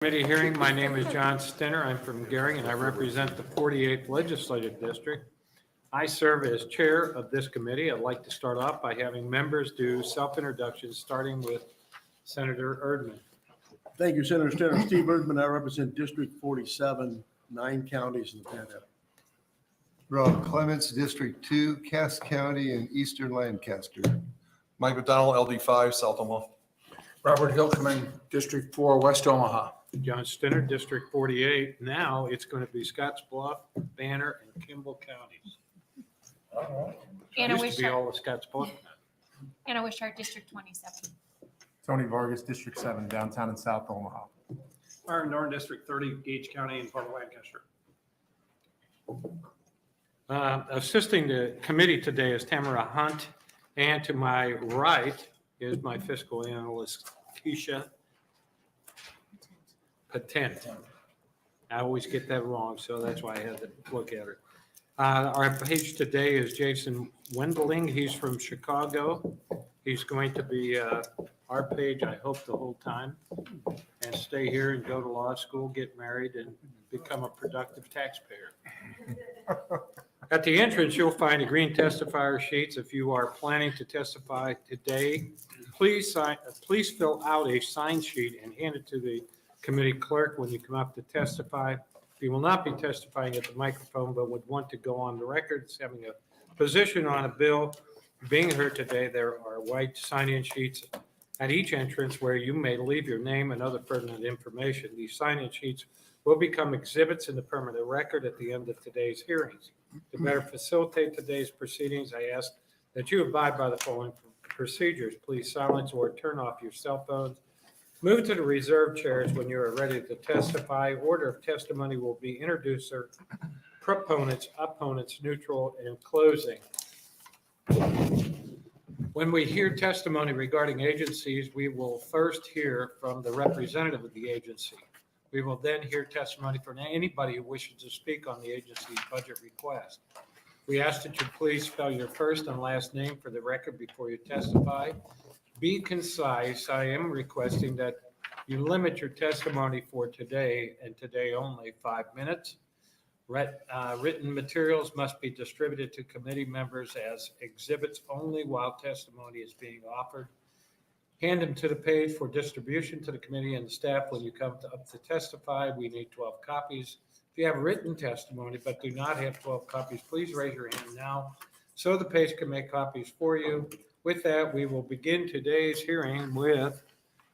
Committee hearing. My name is John Stinner. I'm from Gary, and I represent the 48th Legislative District. I serve as chair of this committee. I'd like to start off by having members do self-introductions, starting with Senator Erdman. Thank you, Senator Stinner. Steve Erdman. I represent District 47, 9 counties in the Panhandle. Rob Clements, District 2, Cass County and Eastern Lancaster. Mike McDonald, LD5, South Omaha. Robert Hilkeman, District 4, West Omaha. John Stinner, District 48. Now it's going to be Scottsbluff, Banner, and Kimball counties. Anna Used to be Wishart, all of Scottsbluff. Anna Wishart, District 27. Tony Vargas, District 7, downtown and South Omaha. Byron Norton, District 30, Gage County, and part of Lancaster. Assisting the committee today is Tamara Hunt, and to my right is my fiscal analyst, Keisha Patent. I always get that wrong, so that's why I had to look at her. Our page today is Jason Wendling. He's from Chicago. He's going to be our page, I hope, the whole time, and stay here and go to law school, get married, and become a productive taxpayer. At the entrance, you'll find a green testifier sheets. If you are planning to testify today, please fill out a sign sheet and hand it to the committee clerk when you come up to testify. If you will not be testifying at the microphone but would want to go on the record as having a position on a bill being heard today, there are white sign-in sheets at each entrance where you may leave your name and other pertinent information. These sign-in sheets will become exhibits in the permanent record at the end of today's hearings. To better facilitate today's proceedings, I ask that you abide by the following procedures. Please silence or turn off your cell phones. Move to the reserved chairs when you are ready to testify. Order of testimony will be introducer, proponents, opponents, neutral, and closing. When we hear testimony regarding agencies, we will first hear from the representative of the agency. We will then hear testimony from anybody who wishes to speak on the agency's budget request. We ask that you please spell your first and last name for the record before you testify. Be concise. I am requesting that you limit your testimony for today and today only 5 minutes. Written materials must be distributed to committee members as exhibits only while testimony is being offered. Hand them to the page for distribution to the committee and the staff when you come up to testify. We need 12 copies. If you have written testimony but do not have 12 copies, please raise your hand now so the page can make copies for you. With that, we will begin today's hearing with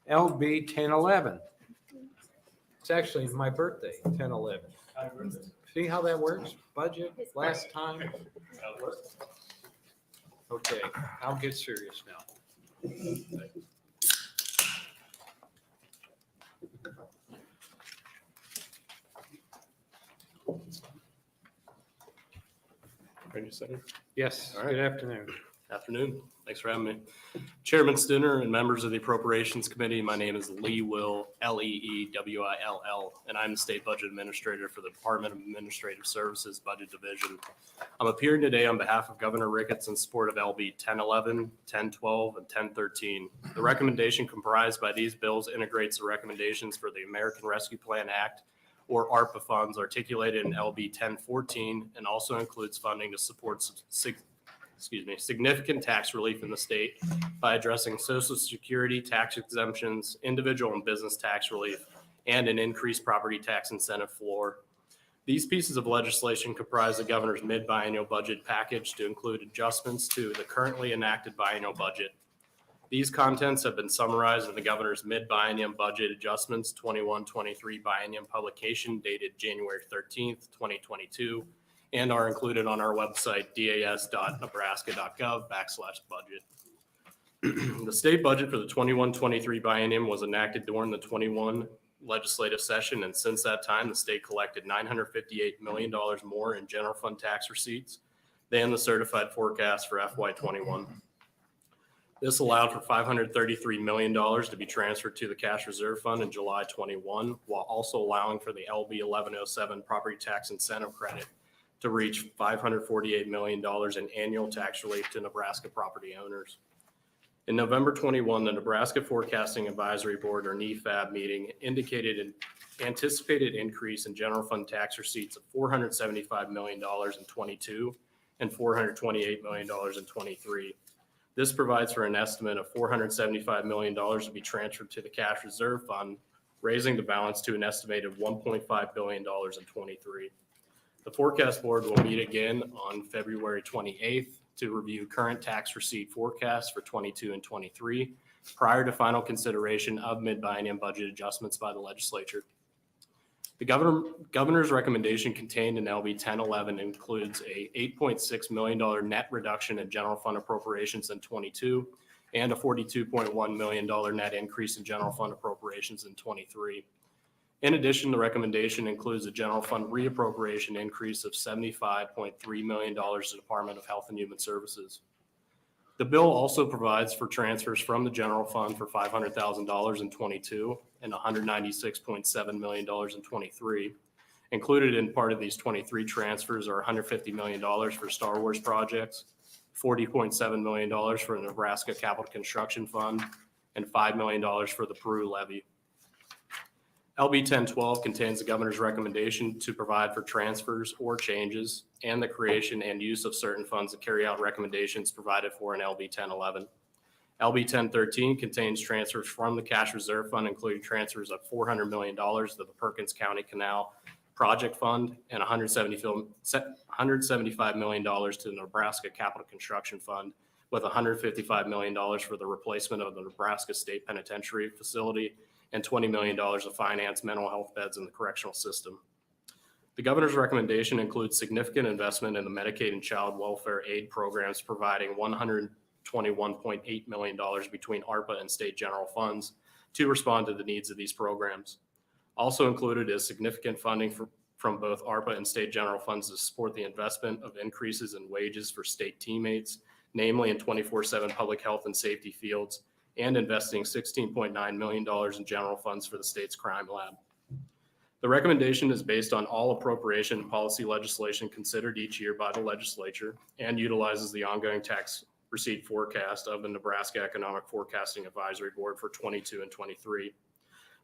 LB 1011. It's actually my birthday, 1011. See how that works? Budget last time. Okay, I'll get serious now. Ready to say? Yes, All right. good afternoon. Afternoon. Thanks for having me. Chairman Stinner and members of the Appropriations Committee, my name is Lee Will, Leewill, and I'm the State Budget Administrator for the Department of Administrative Services Budget Division. I'm appearing today on behalf of Governor Ricketts in support of LB 1011, 1012, and 1013. The recommendation comprised by these bills integrates the recommendations for the American Rescue Plan Act, or ARPA funds, articulated in LB 1014, and also includes funding to support significant tax relief in the state by addressing Social Security tax exemptions, individual and business tax relief, and an increased property tax incentive floor. These pieces of legislation comprise the governor's mid-biennial budget package to include adjustments to the currently enacted biennial budget. These contents have been summarized in the governor's mid-biennium budget adjustments 21-23 biennium publication dated January 13th, 2022, and are included on our website, das.nebraska.gov/budget. The state budget for the 21-23 biennium was enacted during the 21 legislative session, and since that time, the state collected $958 million more in general fund tax receipts than the certified forecast for FY21. This allowed for $533 million to be transferred to the cash reserve fund in July 21, while also allowing for the LB 1107 property tax incentive credit to reach $548 million in annual tax relief to Nebraska property owners. In November 21, the Nebraska Forecasting Advisory Board, or NEFAB meeting, indicated an anticipated increase in general fund tax receipts of $475 million in 22 and $428 million in 23. This provides for an estimate of $475 million to be transferred to the cash reserve fund, raising the balance to an estimated $1.5 billion in 23. The forecast board will meet again on February 28th to review current tax receipt forecasts for 22 and 23 prior to final consideration of mid-biennium budget adjustments by the legislature. The governor's recommendation contained in LB 1011 includes a $8.6 million net reduction in general fund appropriations in 22 and a $42.1 million net increase in general fund appropriations in 23. In addition, the recommendation includes a general fund reappropriation increase of $75.3 million to the Department of Health and Human Services. The bill also provides for transfers from the general fund for $500,000 in 22 and $196.7 million in 23. Included in part of these 23 transfers are $150 million for Star Wars projects, $40.7 million for the Nebraska Capital Construction Fund, and $5 million for the Peru levy. LB 1012 contains the governor's recommendation to provide for transfers or changes and the creation and use of certain funds to carry out recommendations provided for in LB 1011. LB 1013 contains transfers from the cash reserve fund, including transfers of $400 million to the Perkins County Canal Project Fund and $175 million to the Nebraska Capital Construction Fund, with $155 million for the replacement of the Nebraska State Penitentiary Facility and $20 million to finance mental health beds in the correctional system. The governor's recommendation includes significant investment in the Medicaid and child welfare aid programs, providing $121.8 million between ARPA and state general funds to respond to the needs of these programs. Also included is significant funding from both ARPA and state general funds to support the investment of increases in wages for state teammates, namely in 24/7 public health and safety fields, and investing $16.9 million in general funds for the state's crime lab. The recommendation is based on all appropriation and policy legislation considered each year by the legislature and utilizes the ongoing tax receipt forecast of the Nebraska Economic Forecasting Advisory Board for 22 and 23.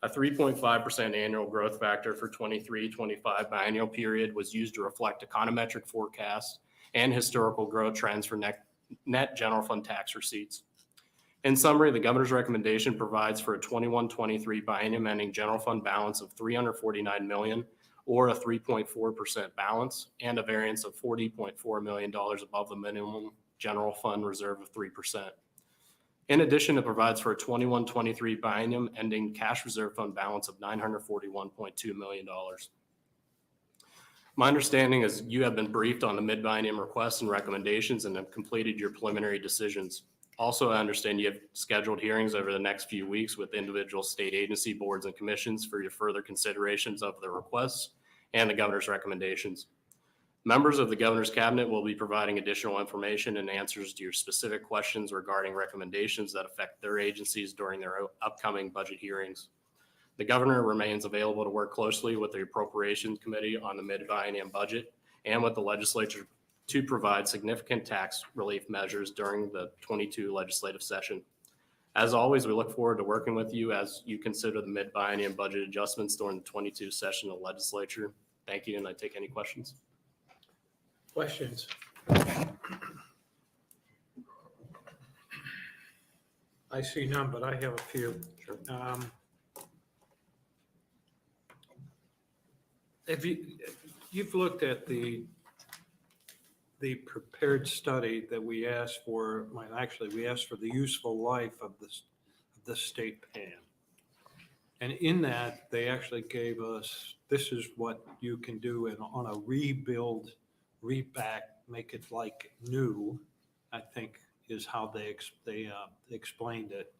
A 3.5% annual growth factor for 23-25 biennial period was used to reflect econometric forecasts and historical growth trends for net general fund tax receipts. In summary, the governor's recommendation provides for a 21-23 biennium ending general fund balance of $349 million, or a 3.4% balance, and a variance of $40.4 million above the minimum general fund reserve of 3%. In addition, it provides for a 21-23 biennium ending cash reserve fund balance of $941.2 million. My understanding is you have been briefed on the mid-biennium requests and recommendations and have completed your preliminary decisions. Also, I understand you have scheduled hearings over the next few weeks with individual state agency boards and commissions for your further considerations of the requests and the governor's recommendations. Members of the governor's cabinet will be providing additional information and answers to your specific questions regarding recommendations that affect their agencies during their upcoming budget hearings. The governor remains available to work closely with the Appropriations Committee on the mid-biennium budget and with the legislature to provide significant tax relief measures during the 22 legislative session. As always, we look forward to working with you as you consider the mid-biennium budget adjustments during the 22 session of the legislature. Thank you, and I take any questions. Questions? I see none, but I have a few. Sure. Have you've looked at the prepared study that we asked for? Well, actually, we asked for the useful life of the state pan. And in that, they actually gave us, this is what you can do on a rebuild, reback, make it like new, I think is how they explained it,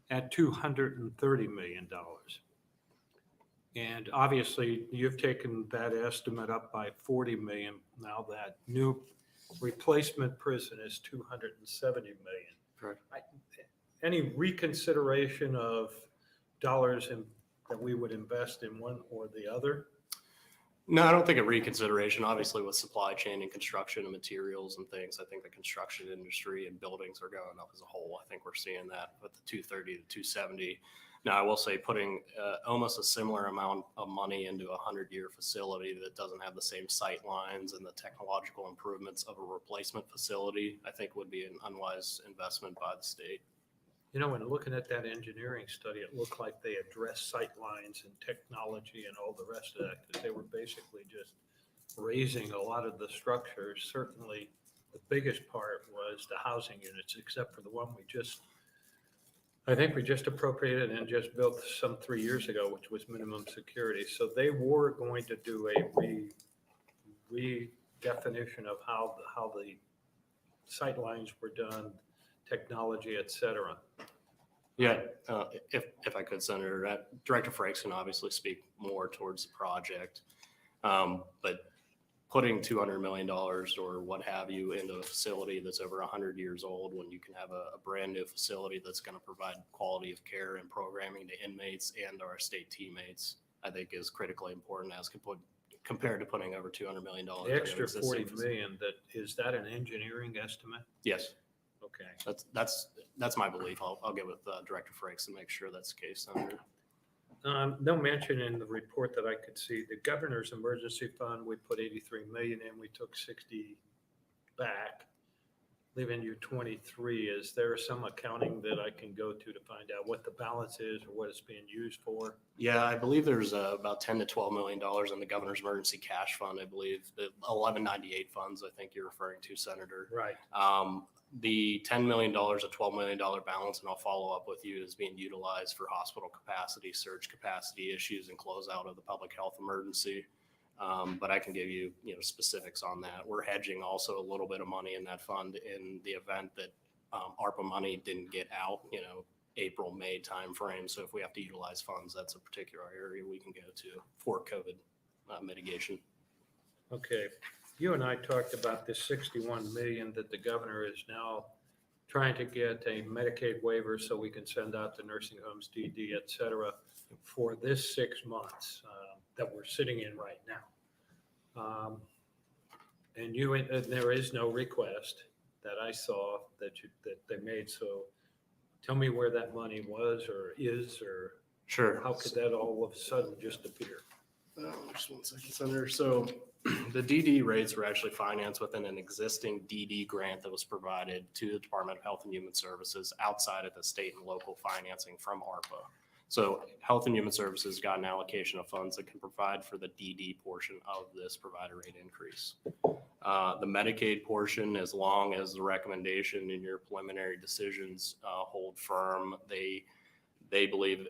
at $230 million. And obviously, you've taken that estimate up by 40 million. Now that new replacement prison is 270 million. Correct. Any reconsideration of dollars that we would invest in one or the other? No, I don't think a reconsideration, obviously with supply chain and construction and materials and things, I think the construction industry and buildings are going up as a whole. I think we're seeing that with the 230 to 270. Now, I will say putting almost a similar amount of money into a 100-year facility that doesn't have the same sight lines and the technological improvements of a replacement facility, I think would be an unwise investment by the state. You know, when looking at that engineering study, it looked like they addressed sight lines and technology and all the rest of that, because they were basically just raising a lot of the structures. Certainly, the biggest part was the housing units, except for the one I think we just appropriated and just built some 3 years ago, which was minimum security. So they were going to do a redefinition of how the sight lines were done, technology, et cetera. Yeah, if I could, Senator, Director Frakes can obviously speak more towards the project. But putting $200 million or what have you into a facility that's over 100 years old, when you can have a brand new facility that's going to provide quality of care and programming to inmates and our state teammates, I think is critically important as compared to putting over $200 million. The extra 40 million, is that an engineering estimate? Yes. Okay. That's my belief. I'll get with Director Frakes and make sure that's the case, Senator. No mention in the report that I could see. The governor's emergency fund, we put 83 million in, we took 60 back, leaving you 23. Is there some accounting that I can go to find out what the balance is or what it's being used for? Yeah, I believe there's about $10 to $12 million in the governor's emergency cash fund. I believe the 1198 funds, I think you're referring to, Senator. Right. The $10 million to $12 million balance, and I'll follow up with you, is being utilized for hospital capacity, surge capacity issues, and closeout of the public health emergency. But I can give you, specifics on that. We're hedging also a little bit of money in that fund in the event that ARPA money didn't get out, April, May timeframe. So if we have to utilize funds, that's a particular area we can go to for COVID mitigation. Okay. You and I talked about this 61 million that the governor is now trying to get a Medicaid waiver so we can send out to nursing homes, DD, et cetera, for this 6 months that we're sitting in right now. And there is no request that I saw that they made. So tell me where that money was or is, or Sure. how could that all of a sudden just appear? Just 1 second, Senator. So the DD rates were actually financed within an existing DD grant that was provided to the Department of Health and Human Services outside of the state and local financing from ARPA. So Health and Human Services got an allocation of funds that can provide for the DD portion of this provider rate increase. The Medicaid portion, as long as the recommendation in your preliminary decisions hold firm, they believe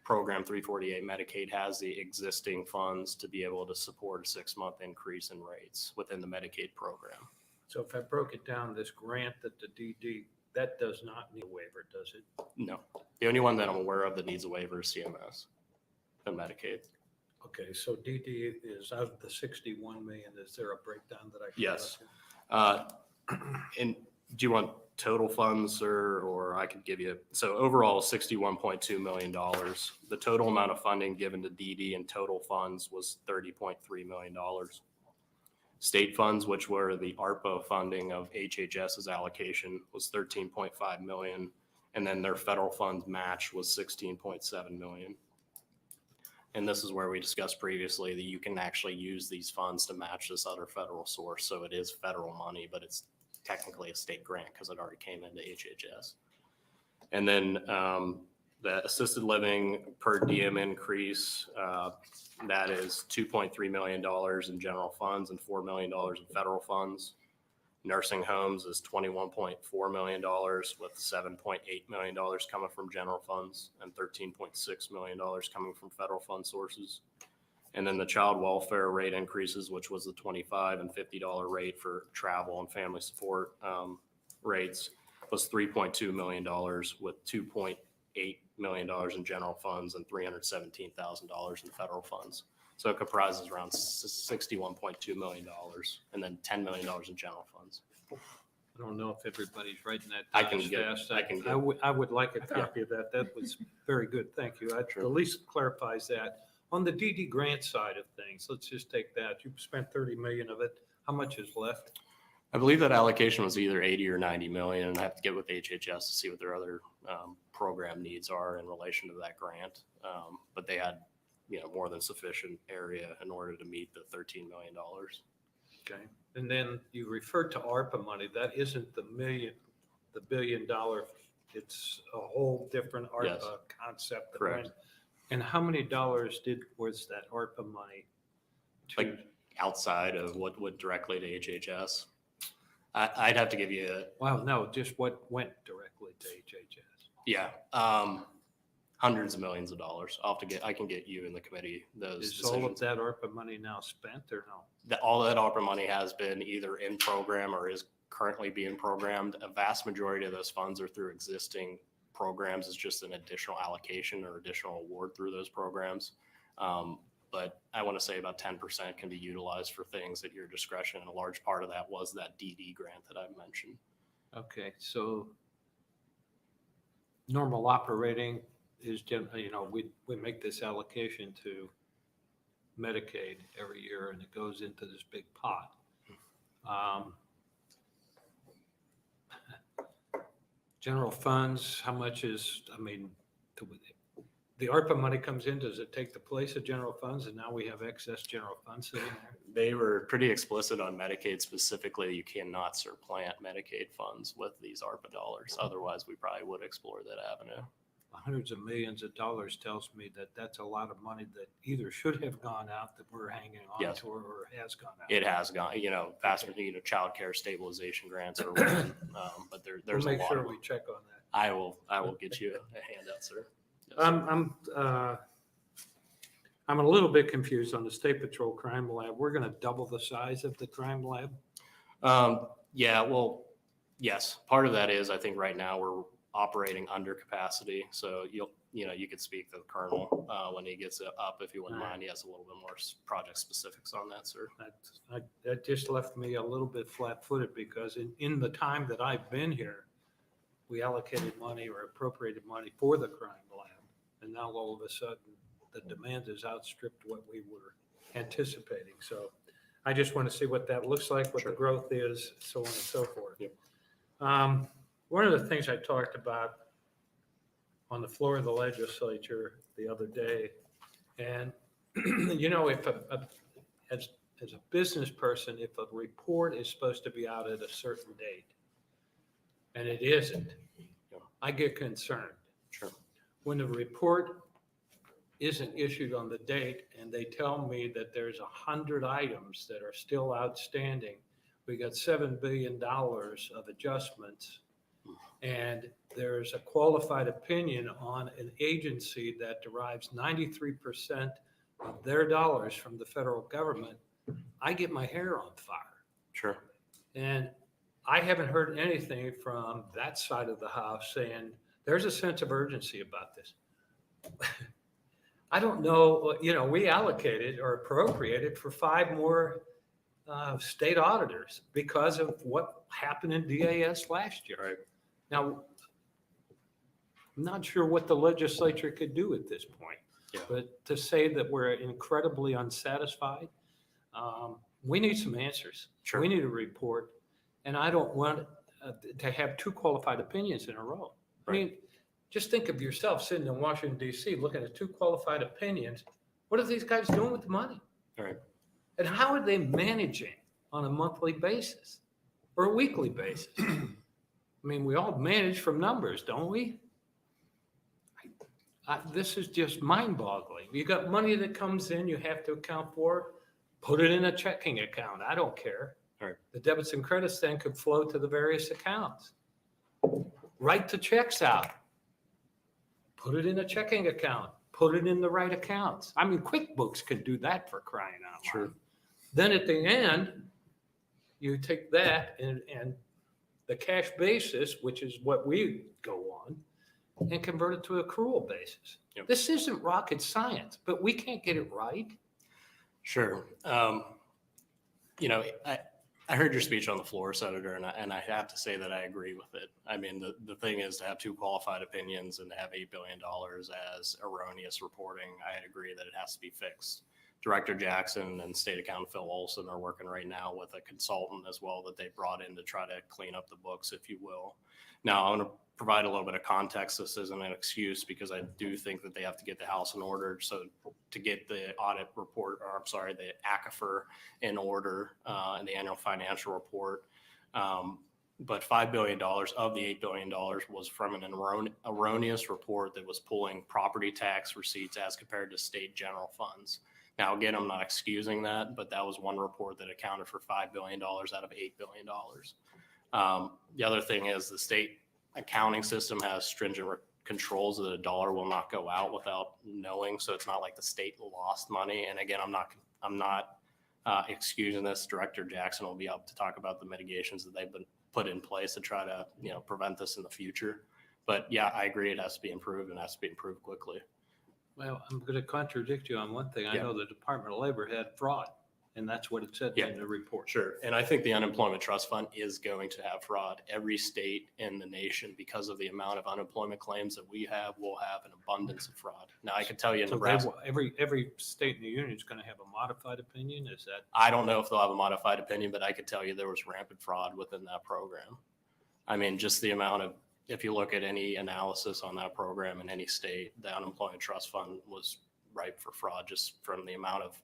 Program 348 Medicaid has the existing funds to be able to support a 6-month increase in rates within the Medicaid program. So if I broke it down, this grant that the DD, that does not need a waiver, does it? No, the only one that I'm aware of that needs a waiver is CMS and Medicaid. Okay, so DD is out of the 61 million. Is there a breakdown that I can? Yes. And do you want total funds, or I could give you, so overall $61.2 million. The total amount of funding given to DD and total funds was $30.3 million. State funds, which were the ARPA funding of HHS's allocation, was $13.5 million. And then their federal funds match was $16.7 million. And this is where we discussed previously that you can actually use these funds to match this other federal source. So it is federal money, but it's technically a state grant because it already came into HHS. And then the assisted living per diem increase, that is $2.3 million in general funds and $4 million in federal funds. Nursing homes is $21.4 million with $7.8 million coming from general funds and $13.6 million coming from federal fund sources. And then the child welfare rate increases, which was the $25 and $50 rate for travel and family support rates, was $3.2 million with $2.8 million in general funds and $317,000 in federal funds. So it comprises around $61.2 million and then $10 million in general funds. I don't know if everybody's writing that I down can as get- fast. I can get- I would like a copy of that. That was very good. Thank you. At least clarifies that. On the DD grant side of things, let's just take that. You spent 30 million of it. How much is left? I believe that allocation was either 80 or 90 million, and I have to get with HHS to see what their other program needs are in relation to that grant. But they had, more than sufficient area in order to meet the $13 million. Okay. And then you referred to ARPA money. That isn't the $1 billion. It's a whole different ARPA Yes. concept. that Correct. went- And how many dollars was that ARPA money? to- Like outside of what went directly to HHS. I'd have to give you, Well, no, just what went directly to HHS. hundreds of millions of dollars. I can get you in the committee those Is all of decisions. that ARPA money now spent or no? All that ARPA money has been either in program or is currently being programmed. A vast majority of those funds are through existing programs. It's just an additional allocation or additional award through those programs. But I want to say about 10% can be utilized for things at your discretion. And a large part of that was that DD grant that I mentioned. Okay, so normal operating is, we make this allocation to Medicaid every year and it goes into this big pot. General funds, how much is, the ARPA money comes in, does it take the place of general funds and now we have excess general funds sitting there? They were pretty explicit on Medicaid specifically. You cannot supplant Medicaid funds with these ARPA dollars. Otherwise, we probably would explore that avenue. Hundreds of millions of dollars tells me that that's a lot of money that either should have gone out that we're hanging on Yes. to or has gone out. It has gone, vast majority, childcare stabilization grants are one, but We'll there's a make lot sure of we them. check on that. I will get you a handout, sir. Yes. I'm a little bit confused on the State Patrol Crime Lab. We're going to double the size of the crime lab? Yeah, well, yes, part of that is, I think right now we're operating under capacity. So you could speak to the colonel when he gets up, if you wouldn't mind. He has a little bit more project specifics on that, sir. That just left me a little bit flat-footed because in the time that I've been here, we allocated money or appropriated money for the crime lab. And now all of a sudden, the demand has outstripped what we were anticipating. So I just want to see what that looks like, what the growth is, so on and so forth. Yep. One of the things I talked about on the floor of the legislature the other day, and if as a business person, if a report is supposed to be out at a certain date and it isn't, I get concerned. Sure. When the report isn't issued on the date and they tell me that there's 100 items that are still outstanding, we got $7 billion of adjustments, and there's a qualified opinion on an agency that derives 93% of their dollars from the federal government, I get my hair on fire. Sure. And I haven't heard anything from that side of the house saying there's a sense of urgency about this. I don't know, we allocated or appropriated for 5 more state auditors because of what happened in DAS last year. Right. Now, I'm not sure what the legislature could do at this point, Yeah. but to say that we're incredibly unsatisfied, we need some answers. Sure. We need a report, and I don't want to have 2 qualified opinions in a row. I Right. mean, just think of yourself sitting in Washington, D.C., looking at 2 qualified opinions. What are these guys doing with the money? Right. And how are they managing on a monthly basis or a weekly basis? I mean, we all manage from numbers, don't we? This is just mind-boggling. You got money that comes in, you have to account for, put it in a checking account. I don't care. Right. The debits and credits then could flow to the various accounts. Write the checks out. Put it in a checking account. Put it in the right accounts. I mean, QuickBooks could do that for crying out loud. Sure. Then at the end, you take that and the cash basis, which is what we go on, and convert it to accrual basis. Yep. This isn't rocket science, but we can't get it right. Sure. I heard your speech on the floor, Senator, and I have to say that I agree with it. I mean, the thing is to have two qualified opinions and to have $8 billion as erroneous reporting, I agree that it has to be fixed. Director Jackson and State Accountant Phil Olson are working right now with a consultant as well that they brought in to try to clean up the books, if you will. Now, I'm going to provide a little bit of context. This isn't an excuse because I do think that they have to get the house in order. So to get the audit report, or I'm sorry, the ACFR in order and the annual financial report. But $5 billion of the $8 billion was from an erroneous report that was pulling property tax receipts as compared to state general funds. Now, again, I'm not excusing that, but that was one report that accounted for $5 billion out of $8 billion. The other thing is the state accounting system has stringent controls that a dollar will not go out without knowing. So it's not like the state lost money. And again, I'm not excusing this. Director Jackson will be up to talk about the mitigations that they've been put in place to try to, prevent this in the future. But yeah, I agree. It has to be improved and has to be improved quickly. Well, I'm going to contradict you on one thing. I Yeah. know the Department of Labor had fraud, and that's what it said Yeah. in the report. Sure. And I think the unemployment trust fund is going to have fraud. Every state in the nation, because of the amount of unemployment claims that we have, will have an abundance of fraud. Now, I can tell you in So Nebraska, every state in the union is going to have a modified opinion. Is that? I don't know if they'll have a modified opinion, but I could tell you there was rampant fraud within that program. I mean, just the amount of, if you look at any analysis on that program in any state, the unemployment trust fund was ripe for fraud just from the amount of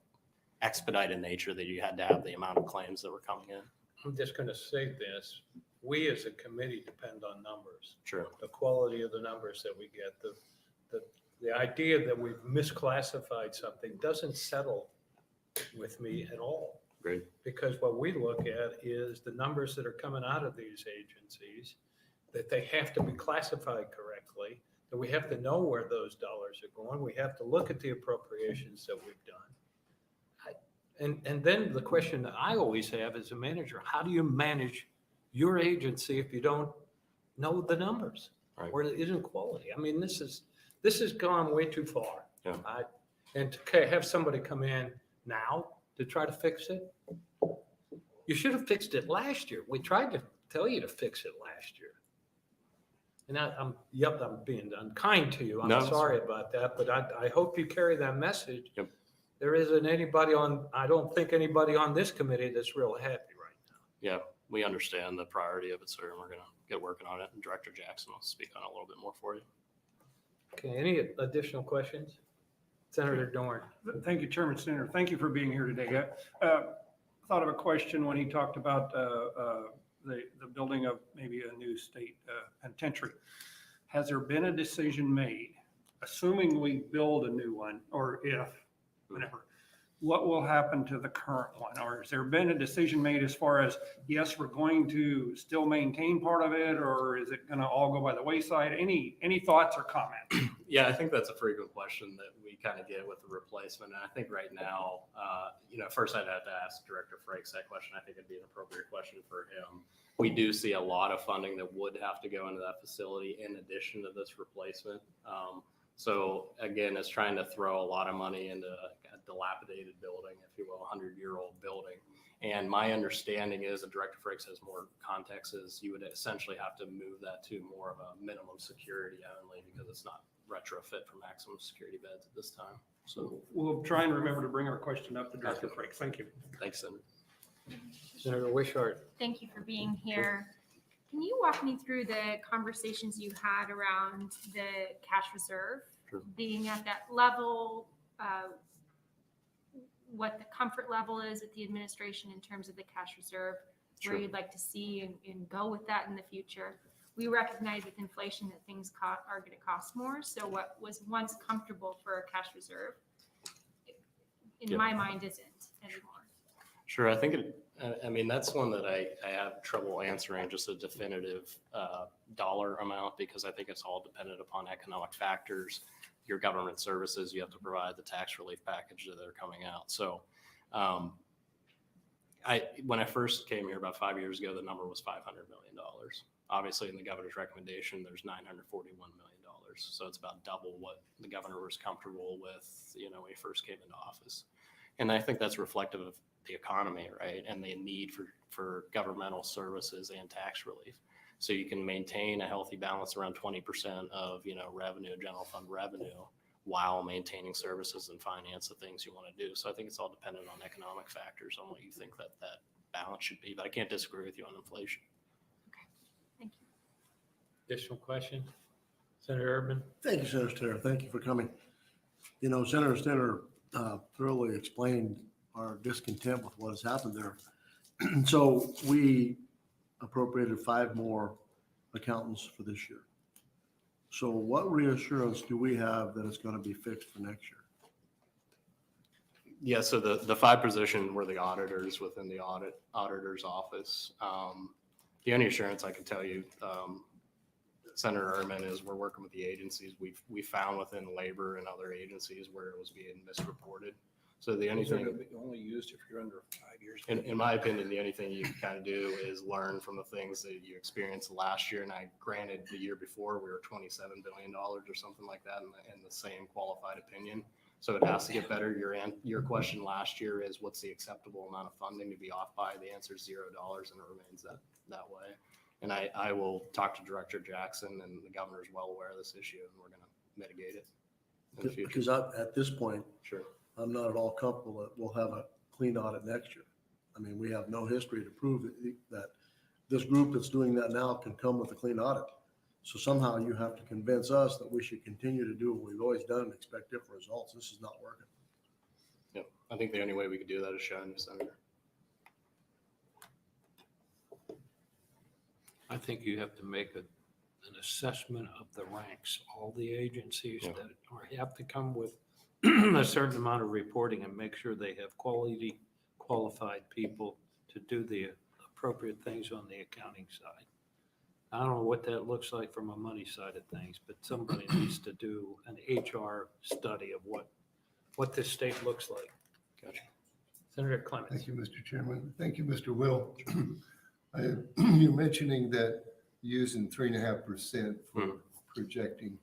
expedited nature that you had to have the amount of claims that were coming in. I'm just going to say this. We as a committee depend on numbers, Sure. the quality of the numbers that we get. The idea that we've misclassified something doesn't settle with me at all. Great. Because what we look at is the numbers that are coming out of these agencies, that they have to be classified correctly, that we have to know where those dollars are going. We have to look at the appropriations that we've done. And then the question that I always have as a manager, how do you manage your agency if you don't know the numbers? Right. Or it isn't quality? I mean, this has gone way too far. Yeah. And to have somebody come in now to try to fix it, you should have fixed it last year. We tried to tell you to fix it last year. And I'm being unkind to you. I'm No, it's sorry about that, but I hope you carry that message. Yep. There isn't I don't think anybody on this committee that's real happy right now. Yeah, we understand the priority of it, sir, and we're going to get working on it. And Director Jackson will speak on it a little bit more for you. Okay, any additional questions? Senator Dorn. Thank you, Chairman Senator. Thank you for being here today. Thought of a question when he talked about the building of maybe a new state penitentiary. Has there been a decision made, assuming we build a new one, or if, whenever, what will happen to the current one? Or has there been a decision made as far as, yes, we're going to still maintain part of it, or is it going to all go by the wayside? Any thoughts or comments? Yeah, I think that's a frequent question that we kind of get with the replacement. And I think right now, first I'd have to ask Director Frakes that question. I think it'd be an appropriate question for him. We do see a lot of funding that would have to go into that facility in addition to this replacement. So again, it's trying to throw a lot of money into a dilapidated building, if you will, 100-year-old building. And my understanding is, and Director Frakes has more context, is you would essentially have to move that to more of a minimum security only because it's not retrofit for maximum security beds at this time. So We'll try and remember to bring our question up to Director Frakes. Thank you. thanks, Senator. Senator Wishart. Thank you for being here. Can you walk me through the conversations you had around the cash reserve? Sure. Being at that level, what the comfort level is at the administration in terms of the cash reserve, Sure. where you'd like to see and go with that in the future. We recognize with inflation that things are going to cost more. So what was once comfortable for a cash reserve, in Yeah. my mind, isn't anymore. Sure. I think that's one that I have trouble answering just a definitive dollar amount because I think it's all dependent upon economic factors, your government services, you have to provide the tax relief package that are coming out. So when I first came here about 5 years ago, the number was $500 million. Obviously in the governor's recommendation, there's $941 million. So it's about double what the governor was comfortable with, when he first came into office. And I think that's reflective of the economy, right? And the need for governmental services and tax relief. So you can maintain a healthy balance around 20% of, revenue, general fund revenue, while maintaining services and finance the things you want to do. So I think it's all dependent on economic factors on what you think that balance should be. But I can't disagree with you on inflation. Thank you. Additional question? Senator Urban? Thank you, Senator Stiller. Thank you for coming. Senator Stiller thoroughly explained our discontent with what has happened there. So we appropriated 5 more accountants for this year. So what reassurance do we have that it's going to be fixed for next year? Yeah, so the 5 position were the auditors within the auditor's office. The only assurance I can tell you, Senator Ehrman, is we're working with the agencies. We found within labor and other agencies where it was being misreported. So the only thing, Only used if you're under 5 years. in my opinion, the only thing you can kind of do is learn from the things that you experienced last year. And granted, the year before we were $27 billion or something like that in the same qualified opinion. So it has to get better. Your question last year is, what's the acceptable amount of funding to be off by? The answer is $0, and it remains that way. And I will talk to Director Jackson, and the governor is well aware of this issue, and we're going to mitigate it in the future. Because at this point, Sure. I'm not at all comfortable that we'll have a clean audit next year. I mean, we have no history to prove that this group that's doing that now can come with a clean audit. So somehow you have to convince us that we should continue to do what we've always done and expect different results. This is not working. Yeah, I think the only way we could do that is show a new senator. I think you have to make an assessment of the ranks, all the agencies Yeah. that have to come with a certain amount of reporting and make sure they have qualified people to do the appropriate things on the accounting side. I don't know what that looks like from a money side of things, but somebody needs to do an HR study of what this state looks like. Gotcha. Senator Clements. Thank you, Mr. Chairman. Thank you, Mr. Will. You're mentioning that using 3.5% for projecting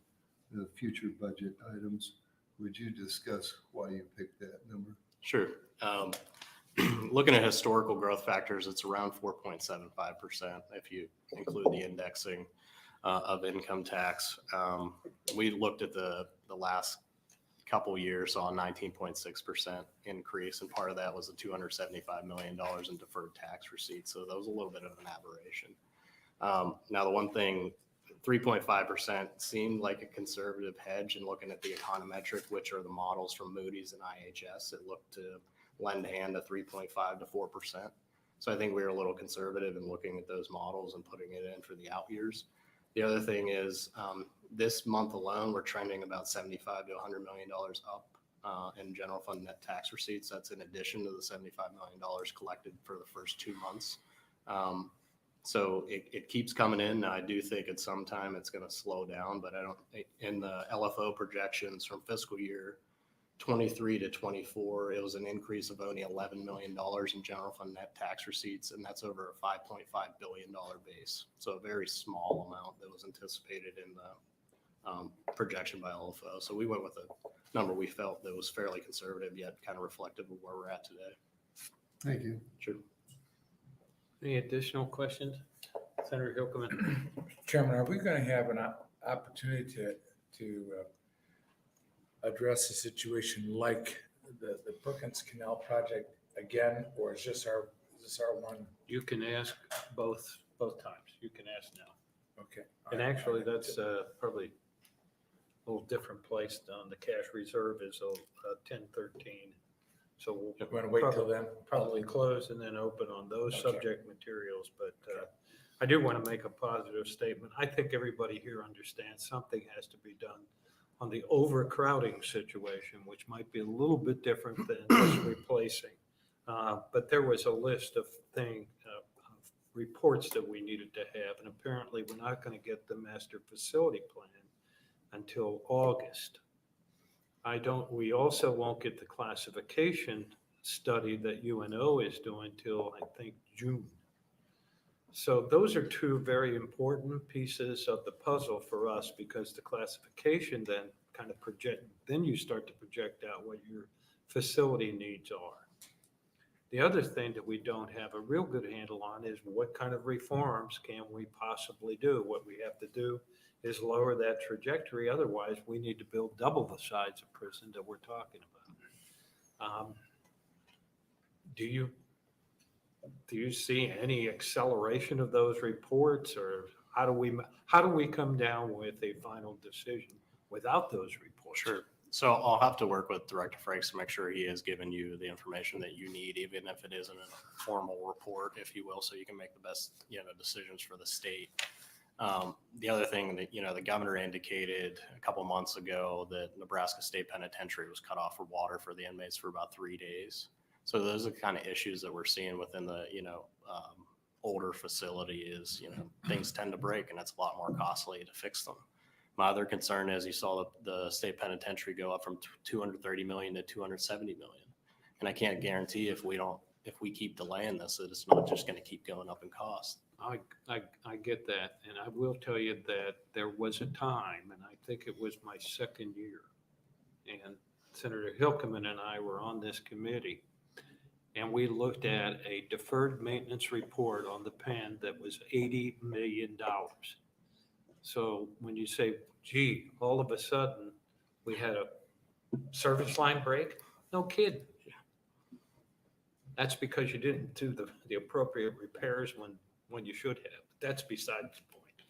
the future budget items. Would you discuss why you picked that number? Sure. Looking at historical growth factors, it's around 4.75% if you include the indexing of income tax. We looked at the last couple years, saw a 19.6% increase, and part of that was the $275 million in deferred tax receipts. So that was a little bit of an aberration. Now, the one thing, 3.5% seemed like a conservative hedge, and looking at the econometric, which are the models from Moody's and IHS, it looked to lend hand to 3.5 to 4%. So I think we were a little conservative in looking at those models and putting it in for the out years. The other thing is this month alone, we're trending about $75 to $100 million up in general fund net tax receipts. That's in addition to the $75 million collected for the first 2 months. So it keeps coming in. Now, I do think at some time it's going to slow down, but in the LFO projections from fiscal year 23 to 24, it was an increase of only $11 million in general fund net tax receipts, and that's over a $5.5 billion base. So a very small amount that was anticipated in the projection by LFO. So we went with a number we felt that was fairly conservative, yet kind of reflective of where we're at today. Thank you. Sure. Any additional questions? Senator Hilkeman. Chairman, are we going to have an opportunity to address the situation like the Perkins Canal project again, or is this our one? You can ask both times. You can ask now. Okay. And actually, that's probably a little different place on the cash reserve is 1013. So we'll You want to wait till then? probably close and then open on those Okay. subject materials. But I do want to make a positive statement. I think everybody here understands something has to be done on the overcrowding situation, which might be a little bit different than just replacing. But there was a list of reports that we needed to have, and apparently we're not going to get the master facility plan until August. We also won't get the classification study that UNO is doing till, I think, June. So those are 2 very important pieces of the puzzle for us, because the classification then kind of then you start to project out what your facility needs are. The other thing that we don't have a real good handle on is what kind of reforms can we possibly do? What we have to do is lower that trajectory. Otherwise, we need to build double the size of prison that we're talking about. Do you see any acceleration of those reports, or how do we come down with a final decision without those reports? Sure. So I'll have to work with Director Franks to make sure he has given you the information that you need, even if it isn't a formal report, if you will, so you can make the best, decisions for the state. The other thing that, the governor indicated a couple months ago that Nebraska State Penitentiary was cut off for water for the inmates for about 3 days. So those are the kind of issues that we're seeing within the, older facility is, things tend to break and it's a lot more costly to fix them. My other concern is you saw the state penitentiary go up from 230 million to 270 million. And I can't guarantee if we keep delaying this, that it's not just going to keep going up in cost. I get that. And I will tell you that there was a time, and I think it was my second year, and Senator Hilkeman and I were on this committee, and we looked at a deferred maintenance report on the pen that was $80 million. So when you say, gee, all of a sudden we had a service line break, no kidding. That's because you didn't do the appropriate repairs when you should have. That's besides the point.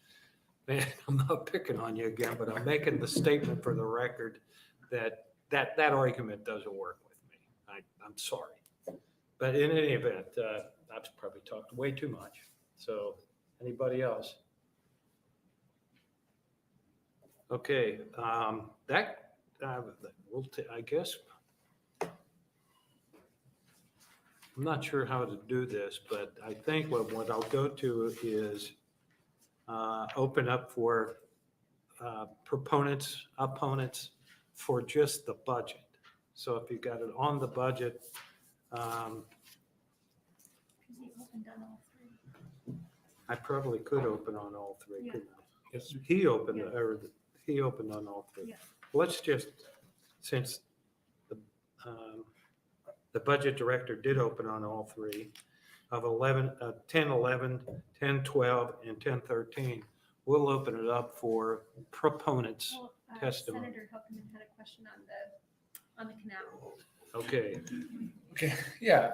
Man, I'm not picking on you again, but I'm making the statement for the record that argument doesn't work with me. I'm sorry. But in any event, I've probably talked way too much. So anybody else? Okay, I guess, I'm not sure how to do this, but I think what I'll go to is open up for proponents, opponents for just the budget. So if you got it on the budget, I probably could open on all three, couldn't I? Yes, sir. He opened on all three. Yeah. Let's just, since the budget director did open on all three of 10, 11, 10, 12, and 10, 13, we'll open it up for proponents. Well, testimony. Senator Huffman had a question on the canal. Okay, Okay, yeah,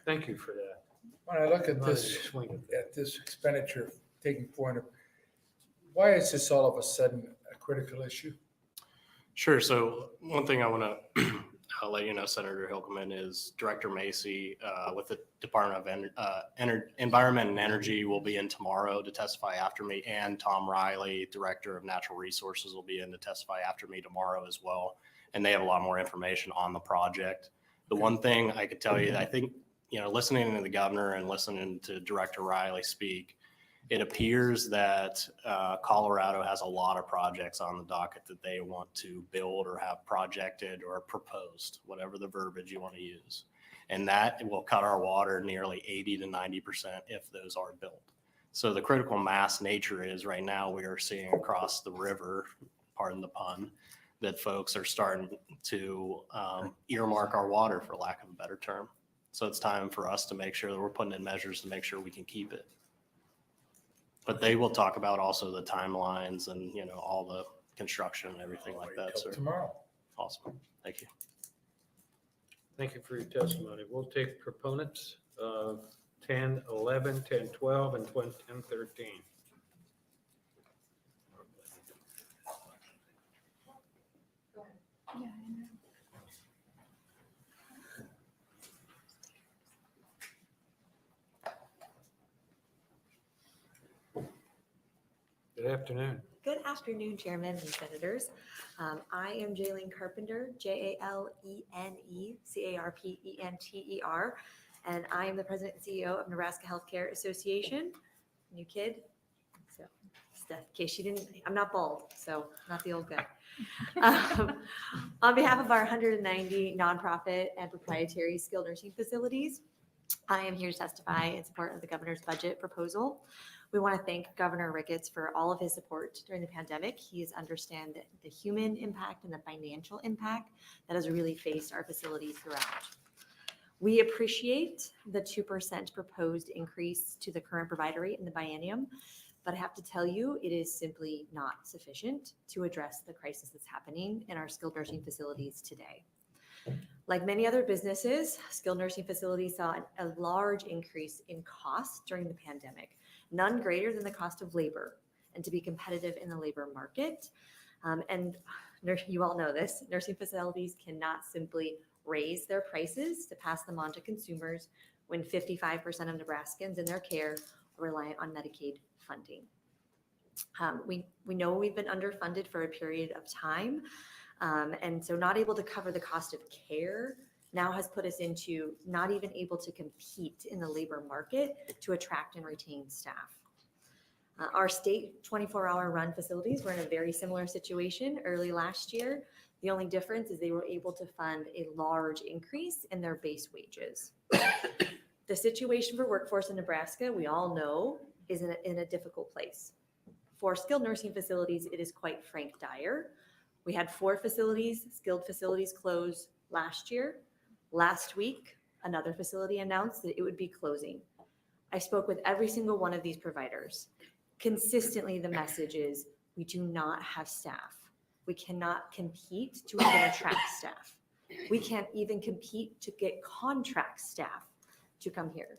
thank you for that. when I look at Not this, a swing of it. at this expenditure taking 400, why is this all of a sudden a critical issue? Sure. So one thing I want to I'll let you know, Senator Hilkeman, is Director Macy with the Department of Environment and Energy will be in tomorrow to testify after me, and Tom Riley, Director of Natural Resources, will be in to testify after me tomorrow as well. And they have a lot more information on the project. The one thing I could tell you, I think, listening to the governor and listening to Director Riley speak, it appears that Colorado has a lot of projects on the docket that they want to build or have projected or proposed, whatever the verbiage you want to use. And that will cut our water nearly 80 to 90% if those are built. So the critical mass nature is right now we are seeing across the river, pardon the pun, that folks are starting to earmark our water, for lack of a better term. So it's time for us to make sure that we're putting in measures to make sure we can keep it. But they will talk about also the timelines and, all the construction and everything like that. So Tomorrow. awesome. Thank you. Thank you for your testimony. We'll take proponents of 10, 11, 10, 12, and 10, 13. Yeah, I know. Good afternoon. Good afternoon, Chairman and Senators. I am Jaylene Carpenter, JALENE CARPENTER, and I am the President and CEO of Nebraska Healthcare Association. New kid, so just in case you didn't, I'm not bald, so not the old guy. On behalf of our 190 nonprofit and proprietary skilled nursing facilities, I am here to testify in support of the governor's budget proposal. We want to thank Governor Ricketts for all of his support during the pandemic. He has understand the human impact and the financial impact that has really faced our facilities throughout. We appreciate the 2% proposed increase to the current provider rate in the biennium, but I have to tell you, it is simply not sufficient to address the crisis that's happening in our skilled nursing facilities today. Like many other businesses, skilled nursing facilities saw a large increase in costs during the pandemic, none greater than the cost of labor, and to be competitive in the labor market. And you all know this, nursing facilities cannot simply raise their prices to pass them on to consumers when 55% of Nebraskans in their care are reliant on Medicaid funding. We know we've been underfunded for a period of time. And so not able to cover the cost of care now has put us into not even able to compete in the labor market to attract and retain staff. Our state 24-hour run facilities were in a very similar situation early last year. The only difference is they were able to fund a large increase in their base wages. The situation for workforce in Nebraska, we all know, is in a difficult place. For skilled nursing facilities, it is quite frank dire. We had 4 facilities, skilled facilities, close last year. Last week, another facility announced that it would be closing. I spoke with every single one of these providers. Consistently, the message is, we do not have staff. We cannot compete to even attract staff. We can't even compete to get contract staff to come here.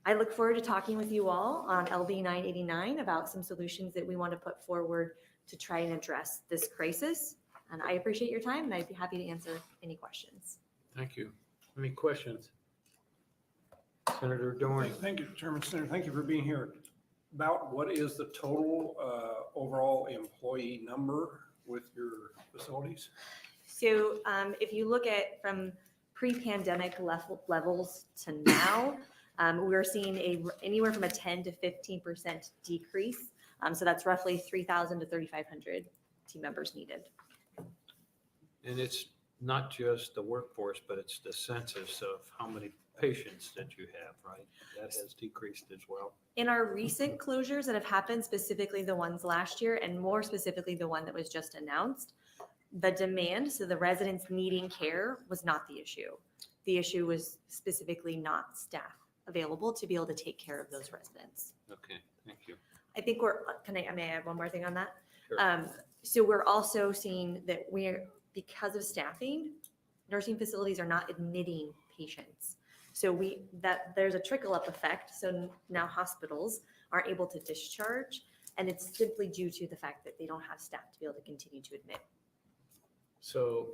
I look forward to talking with you all on LD 989 about some solutions that we want to put forward to try and address this crisis. And I appreciate your time, and I'd be happy to answer any questions. Thank you. Any questions? Senator Dorn. Thank you, Chairman Senator. Thank you for being here. About what is the total overall employee number with your facilities? So if you look at from pre-pandemic levels to now, we're seeing anywhere from a 10 to 15% decrease. So that's roughly 3,000 to 3,500 team members needed. And it's not just the workforce, but it's the census of how many patients that you have, right? That has decreased as well. In our recent closures that have happened, specifically the ones last year, and more specifically the one that was just announced, the demand, so the residents needing care, was not the issue. The issue was specifically not staff available to be able to take care of those residents. Okay, thank you. I think may I add one more thing on that? Sure. So we're also seeing that because of staffing, nursing facilities are not admitting patients. So there's a trickle up effect. So now hospitals aren't able to discharge, and it's simply due to the fact that they don't have staff to be able to continue to admit. So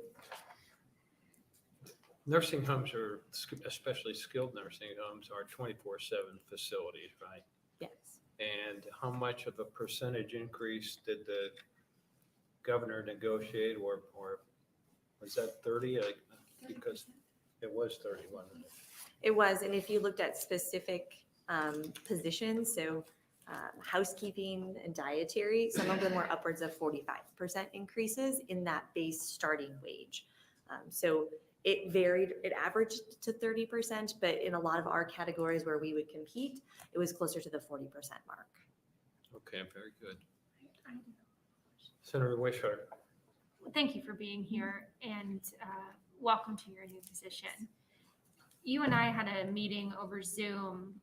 nursing homes are, especially skilled nursing homes, are 24/7 facilities, right? Yes. And how much of a percentage increase did the governor negotiate, or was that 30? Because it was 30, wasn't it? It was, and if you looked at specific positions, so housekeeping and dietary, some of them were upwards of 45% increases in that base starting wage. So it varied, it averaged to 30%, but in a lot of our categories where we would compete, it was closer to the 40% mark. Okay, very good. Senator Wishart. Thank you for being here, and welcome to your new position. You and I had a meeting over Zoom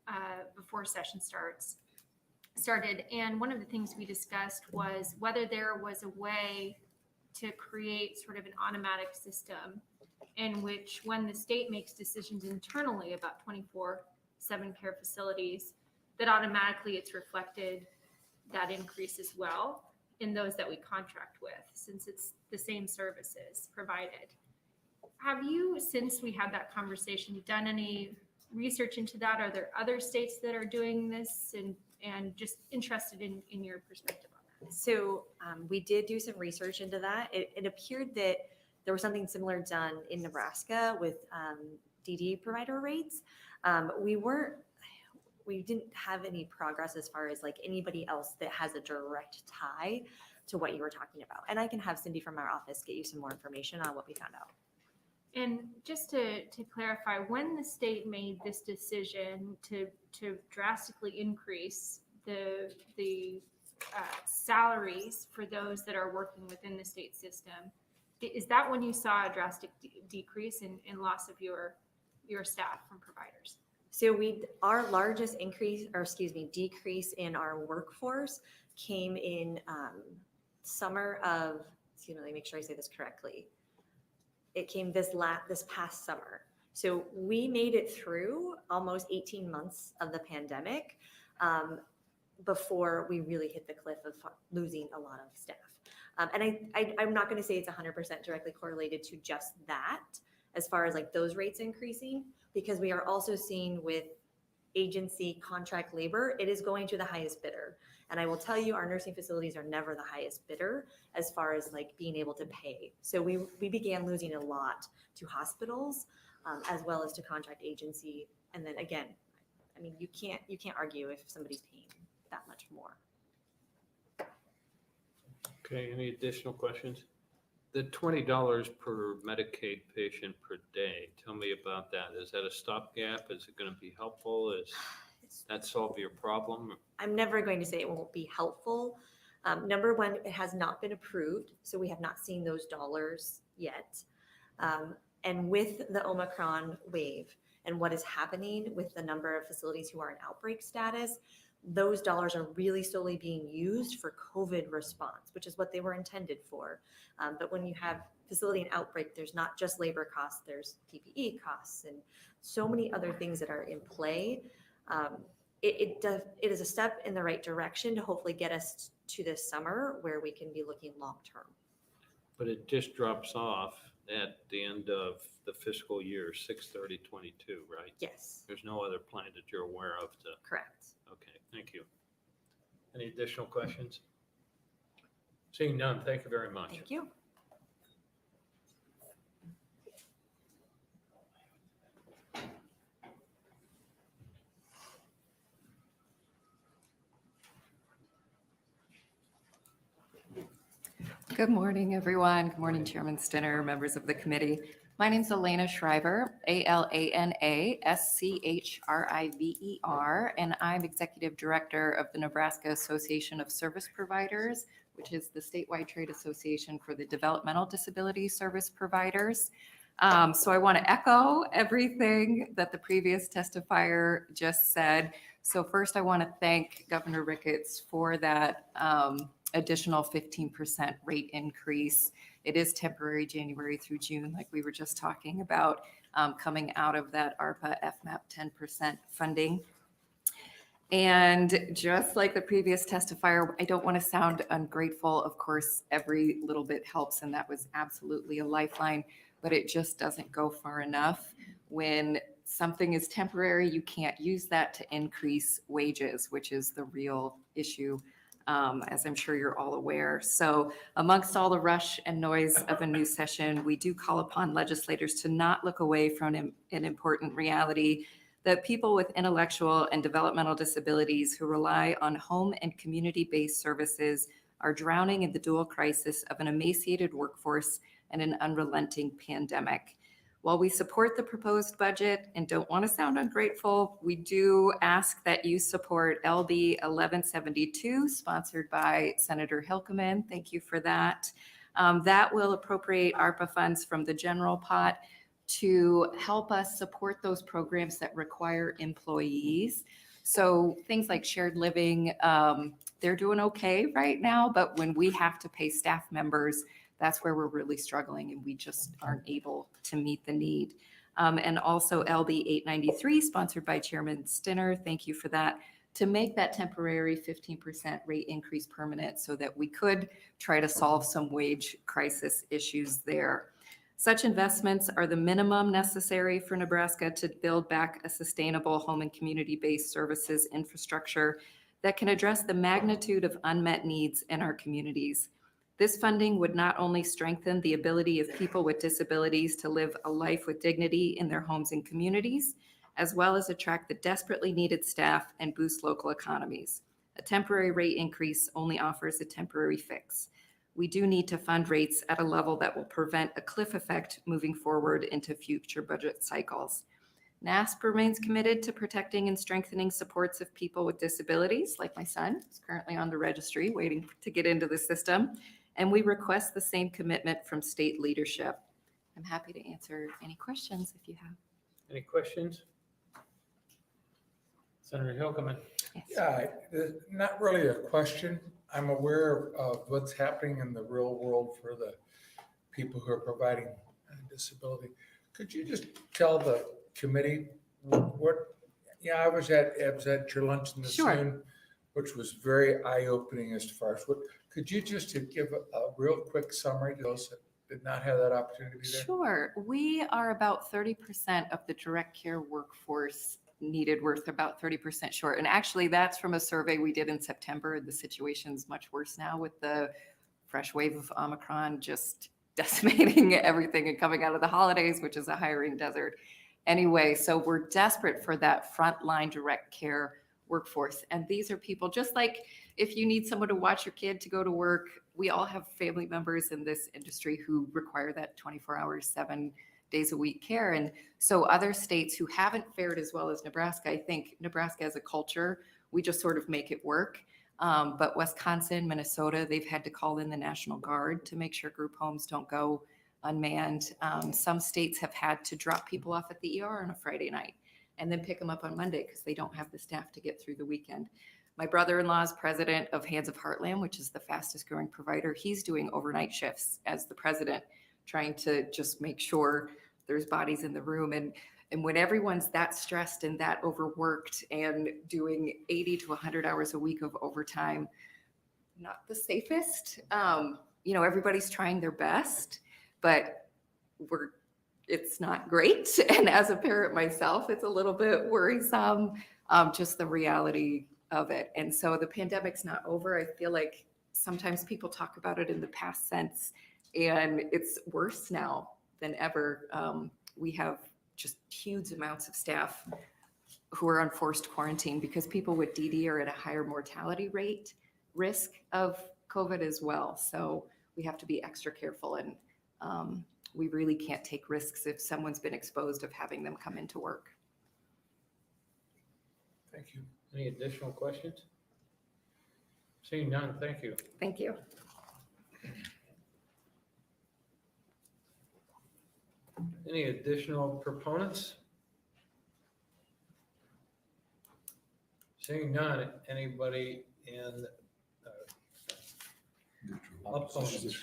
before session started, and one of the things we discussed was whether there was a way to create sort of an automatic system in which, when the state makes decisions internally about 24/7 care facilities, that automatically it's reflected that increase as well in those that we contract with, since it's the same services provided. Have you, since we had that conversation, done any research into that? Are there other states that are doing this, and just interested in your perspective on that? So we did do some research into that. It appeared that there was something similar done in Nebraska with DD provider rates. We didn't have any progress as far as like anybody else that has a direct tie to what you were talking about. And I can have Cindy from our office get you some more information on what we found out. And just to clarify, when the state made this decision to drastically increase the salaries for those that are working within the state system, is that when you saw a drastic decrease in loss of your staff from providers? So our largest decrease in our workforce came in summer of, let me make sure I say this correctly. It came this past summer. So we made it through almost 18 months of the pandemic before we really hit the cliff of losing a lot of staff. And I'm not going to say it's 100% directly correlated to just that, as far as like those rates increasing, because we are also seeing with agency contract labor, it is going to the highest bidder. And I will tell you, our nursing facilities are never the highest bidder as far as like being able to pay. So we began losing a lot to hospitals as well as to contract agency. And then again, I mean, you can't argue if somebody's paying that much more. Okay, any additional questions? The $20 per Medicaid patient per day, tell me about that. Is that a stopgap? Is it going to be helpful? Is that solve your problem? I'm never going to say it won't be helpful. Number one, it has not been approved, so we have not seen those dollars yet. And with the Omicron wave and what is happening with the number of facilities who are in outbreak status, those dollars are really solely being used for COVID response, which is what they were intended for. But when you have facility and outbreak, there's not just labor costs, there's PPE costs and so many other things that are in play. It is a step in the right direction to hopefully get us to this summer where we can be looking long-term. But it just drops off at the end of the fiscal year, 6/30/22, right? Yes, There's no other plan that you're aware of to, correct. okay, thank you. Any additional questions? Seeing none, thank you very much. Thank you. Good morning, everyone. Good morning, Chairman Stinner, members of the committee. My name's Elena Shriver, ALANA-SCHRIVER, and I'm Executive Director of the Nebraska Association of Service Providers, which is the statewide trade association for the developmental disability service providers. So I want to echo everything that the previous testifier just said. So first, I want to thank Governor Ricketts for that additional 15% rate increase. It is temporary, January through June, like we were just talking about, coming out of that ARPA FMAP 10% funding. And just like the previous testifier, I don't want to sound ungrateful. Of course, every little bit helps, and that was absolutely a lifeline, but it just doesn't go far enough. When something is temporary, you can't use that to increase wages, which is the real issue, as I'm sure you're all aware. So amongst all the rush and noise of a new session, we do call upon legislators to not look away from an important reality that people with intellectual and developmental disabilities who rely on home and community-based services are drowning in the dual crisis of an emaciated workforce and an unrelenting pandemic. While we support the proposed budget and don't want to sound ungrateful, we do ask that you support LB 1172, sponsored by Senator Hilkeman. Thank you for that. That will appropriate ARPA funds from the general pot to help us support those programs that require employees. So things like shared living, they're doing okay right now, but when we have to pay staff members, that's where we're really struggling and we just aren't able to meet the need. And also LB 893, sponsored by Chairman Stinner, thank you for that, to make that temporary 15% rate increase permanent so that we could try to solve some wage crisis issues there. Such investments are the minimum necessary for Nebraska to build back a sustainable home and community-based services infrastructure that can address the magnitude of unmet needs in our communities. This funding would not only strengthen the ability of people with disabilities to live a life with dignity in their homes and communities, as well as attract the desperately needed staff and boost local economies. A temporary rate increase only offers a temporary fix. we do need to fund rates at a level that will prevent a cliff effect moving forward into future budget cycles. NASP remains committed to protecting and strengthening supports of people with disabilities, like my son, who's currently on the registry waiting to get into the system. And we request the same commitment from state leadership. I'm happy to answer any questions if you have. Any questions? Senator Hilkeman. Yes. Yeah, not really a question. I'm aware of what's happening in the real world for the people who are providing disability. Could you just tell the committee what, I was at your luncheon this Sure. noon, which was very eye-opening as far as what, could you just give a real quick summary to those that did not have that opportunity to be there? Sure. We are about 30% of the direct care workforce needed. We're about 30% short. And actually, that's from a survey we did in September. The situation's much worse now with the fresh wave of Omicron just decimating everything and coming out of the holidays, which is a hiring desert. Anyway, so we're desperate for that frontline direct care workforce. And these are people just like if you need someone to watch your kid to go to work, we all have family members in this industry who require that 24 hours, 7 days a week care. And so other states who haven't fared as well as Nebraska, I think Nebraska as a culture, we just sort of make it work. But Wisconsin, Minnesota, they've had to call in the National Guard to make sure group homes don't go unmanned. Some states have had to drop people off at the ER on a Friday night and then pick them up on Monday because they don't have the staff to get through the weekend. My brother-in-law is president of Hands of Heartland, which is the fastest growing provider. He's doing overnight shifts as the president, trying to just make sure there's bodies in the room. And when everyone's that stressed and that overworked and doing 80 to 100 hours a week of overtime, not the safest. Everybody's trying their best, but it's not great. And as a parent myself, it's a little bit worrisome, just the reality of it. And so the pandemic's not over. I feel like sometimes people talk about it in the past sense, and it's worse now than ever. We have just huge amounts of staff who are on forced quarantine because people with DD are at a higher mortality rate risk of COVID as well. So we have to be extra careful, and we really can't take risks if someone's been exposed of having them come into work. Thank you. Any additional questions? Seeing none, thank you. Thank you. Any additional proponents? Seeing none, anybody in opponents?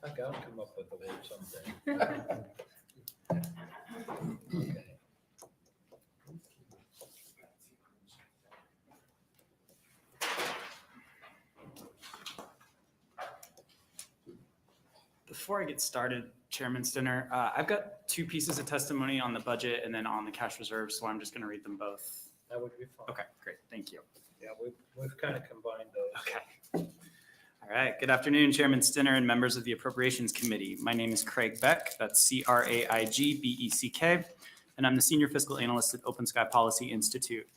I gotta come up with a name someday. Okay. Before I get started, Chairman Stinner, I've got 2 pieces of testimony on the budget and then on the cash reserve, so I'm just going to read them both. That would be fine. Okay, great. Thank you. Yeah, we've kind of combined those. Okay. All right. Good afternoon, Chairman Stinner and members of the Appropriations Committee. My name is Craig Beck. That's CraigBeck, and I'm the Senior Fiscal Analyst at Open Sky Policy Institute.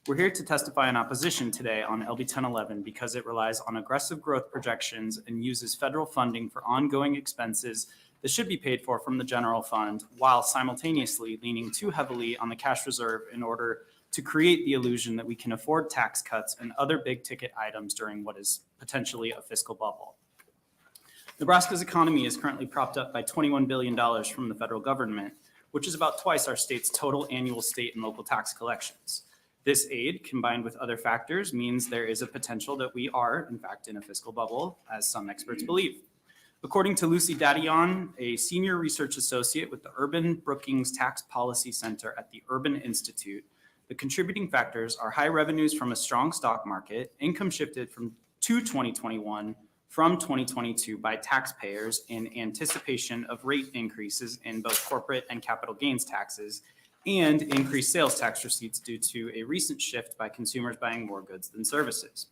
We're here to testify in opposition today on LB 1011 because it relies on aggressive growth projections and uses federal funding for ongoing expenses that should be paid for from the general fund, while simultaneously leaning too heavily on the cash reserve in order to create the illusion that we can afford tax cuts and other big ticket items during what is potentially a fiscal bubble. Nebraska's economy is currently propped up by $21 billion from the federal government, which is about twice our state's total annual state and local tax collections. This aid, combined with other factors, means there is a potential that we are, in fact, in a fiscal bubble, as some experts believe. According to Lucy Daddion, a senior research associate with the Urban Brookings Tax Policy Center at the Urban Institute, the contributing factors are high revenues from a strong stock market, income shifted to 2021 from 2022 by taxpayers in anticipation of rate increases in both corporate and capital gains taxes, and increased sales tax receipts due to a recent shift by consumers buying more goods than services.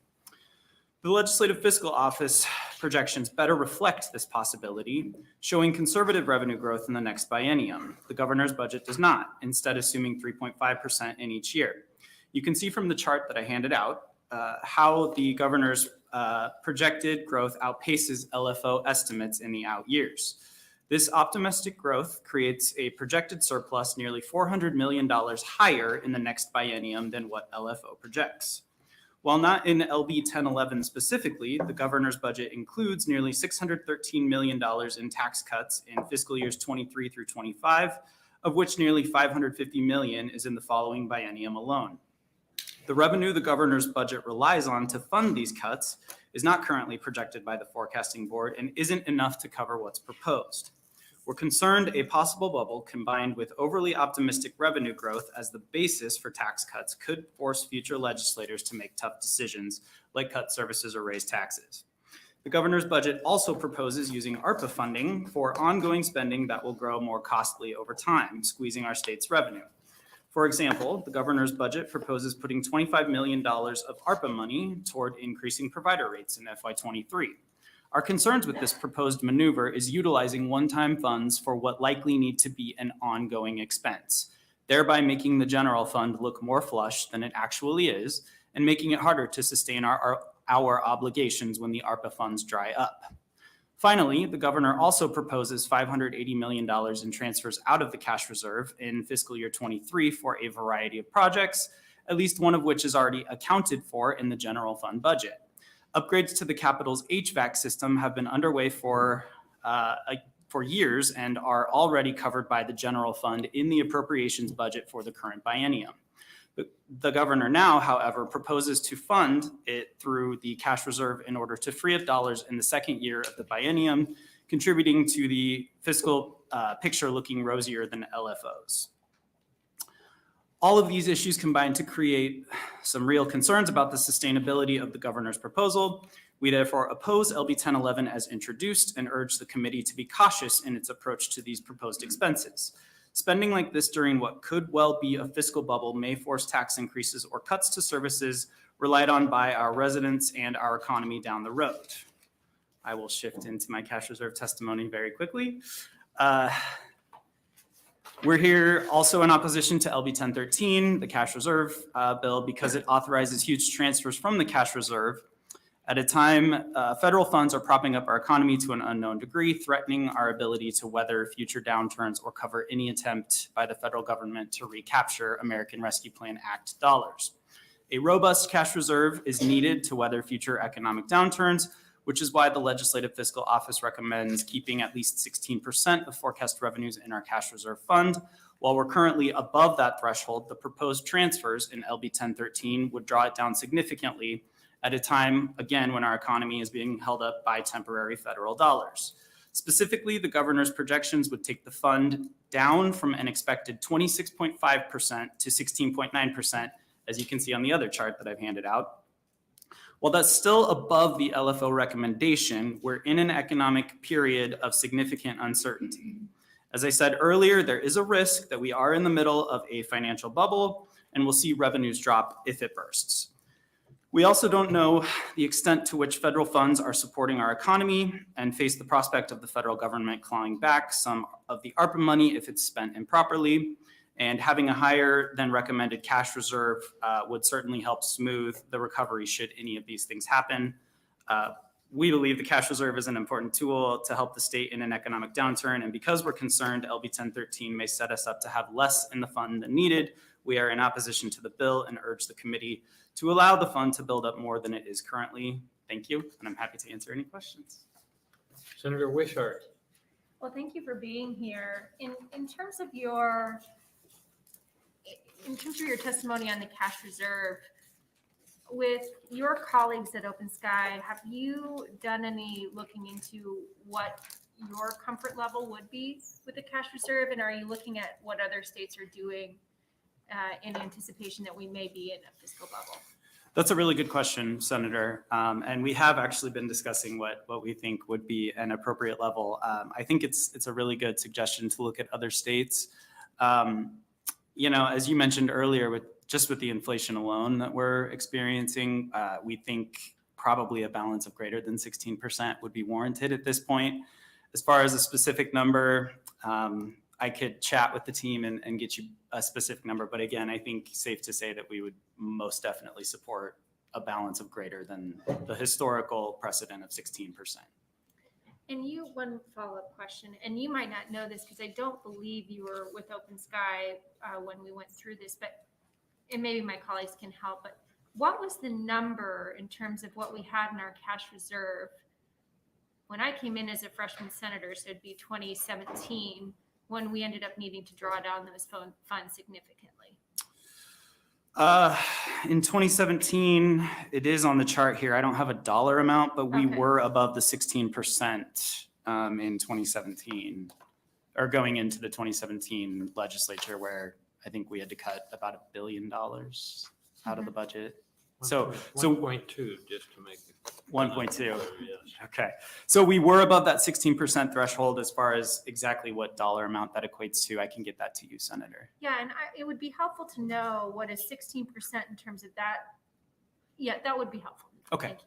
The Legislative Fiscal Office projections better reflect this possibility, showing conservative revenue growth in the next biennium. The governor's budget does not, instead assuming 3.5% in each year. You can see from the chart that I handed out how the governor's projected growth outpaces LFO estimates in the out years. This optimistic growth creates a projected surplus nearly $400 million higher in the next biennium than what LFO projects. While not in LB 1011 specifically, the governor's budget includes nearly $613 million in tax cuts in fiscal years 23 through 25, of which nearly $550 million is in the following biennium alone. The revenue the governor's budget relies on to fund these cuts is not currently projected by the forecasting board and isn't enough to cover what's proposed. We're concerned a possible bubble combined with overly optimistic revenue growth as the basis for tax cuts could force future legislators to make tough decisions like cut services or raise taxes. The governor's budget also proposes using ARPA funding for ongoing spending that will grow more costly over time, squeezing our state's revenue. For example, the governor's budget proposes putting $25 million of ARPA money toward increasing provider rates in FY23. Our concerns with this proposed maneuver is utilizing one-time funds for what likely need to be an ongoing expense, thereby making the general fund look more flush than it actually is and making it harder to sustain our obligations when the ARPA funds dry up. Finally, the governor also proposes $580 million in transfers out of the cash reserve in fiscal year 23 for a variety of projects, at least one of which is already accounted for in the general fund budget. Upgrades to the Capitol's HVAC system have been underway for years and are already covered by the general fund in the appropriations budget for the current biennium. The governor now, however, proposes to fund it through the cash reserve in order to free up dollars in the second year of the biennium, contributing to the fiscal picture looking rosier than LFOs. All of these issues combine to create some real concerns about the sustainability of the governor's proposal. We therefore oppose LB 1011 as introduced and urge the committee to be cautious in its approach to these proposed expenses. Spending like this during what could well be a fiscal bubble may force tax increases or cuts to services relied on by our residents and our economy down the road. I will shift into my cash reserve testimony very quickly. We're here also in opposition to LB 1013, the cash reserve bill, because it authorizes huge transfers from the cash reserve at a time federal funds are propping up our economy to an unknown degree, threatening our ability to weather future downturns or cover any attempt by the federal government to recapture American Rescue Plan Act dollars. A robust cash reserve is needed to weather future economic downturns, which is why the Legislative Fiscal Office recommends keeping at least 16% of forecast revenues in our cash reserve fund. While we're currently above that threshold, the proposed transfers in LB 1013 would draw it down significantly at a time, again, when our economy is being held up by temporary federal dollars. Specifically, the governor's projections would take the fund down from an expected 26.5% to 16.9%, as you can see on the other chart that I've handed out. While that's still above the LFO recommendation, we're in an economic period of significant uncertainty. As I said earlier, there is a risk that we are in the middle of a financial bubble and we'll see revenues drop if it bursts. We also don't know the extent to which federal funds are supporting our economy and face the prospect of the federal government clawing back some of the ARPA money if it's spent improperly. And having a higher than recommended cash reserve would certainly help smooth the recovery should any of these things happen. We believe the cash reserve is an important tool to help the state in an economic downturn. And because we're concerned LB 1013 may set us up to have less in the fund than needed, we are in opposition to the bill and urge the committee to allow the fund to build up more than it is currently. Thank you, and I'm happy to answer any questions. Senator Wishart. Well, thank you for being here. In terms of your testimony on the cash reserve, with your colleagues at Open Sky, have you done any looking into what your comfort level would be with the cash reserve? And are you looking at what other states are doing in anticipation that we may be in a fiscal bubble? That's a really good question, Senator. And we have actually been discussing what we think would be an appropriate level. I think it's a really good suggestion to look at other states. As you mentioned earlier, with the inflation alone that we're experiencing, we think probably a balance of greater than 16% would be warranted at this point. As far as a specific number, I could chat with the team and get you a specific number. But again, I think safe to say that we would most definitely support a balance of greater than the historical precedent of 16%. And one follow-up question, and you might not know this because I don't believe you were with Open Sky when we went through this, and maybe my colleagues can help, but what was the number in terms of what we had in our cash reserve when I came in as a freshman senator, so it'd be 2017, when we ended up needing to draw down those funds significantly? In 2017, it is on the chart here. I don't have a dollar amount, but we Okay. were above the 16% in 2017, or going into the 2017 legislature, where I think we had to cut about $1 billion out of the budget. So 1.2, just to make it. 1.2. Yes. Okay, so we were above that 16% threshold. As far as exactly what dollar amount that equates to, I can get that to you, Senator. Yeah, and it would be helpful to know what is 16% in terms of that. Yeah, that would be helpful. Okay. Thank you.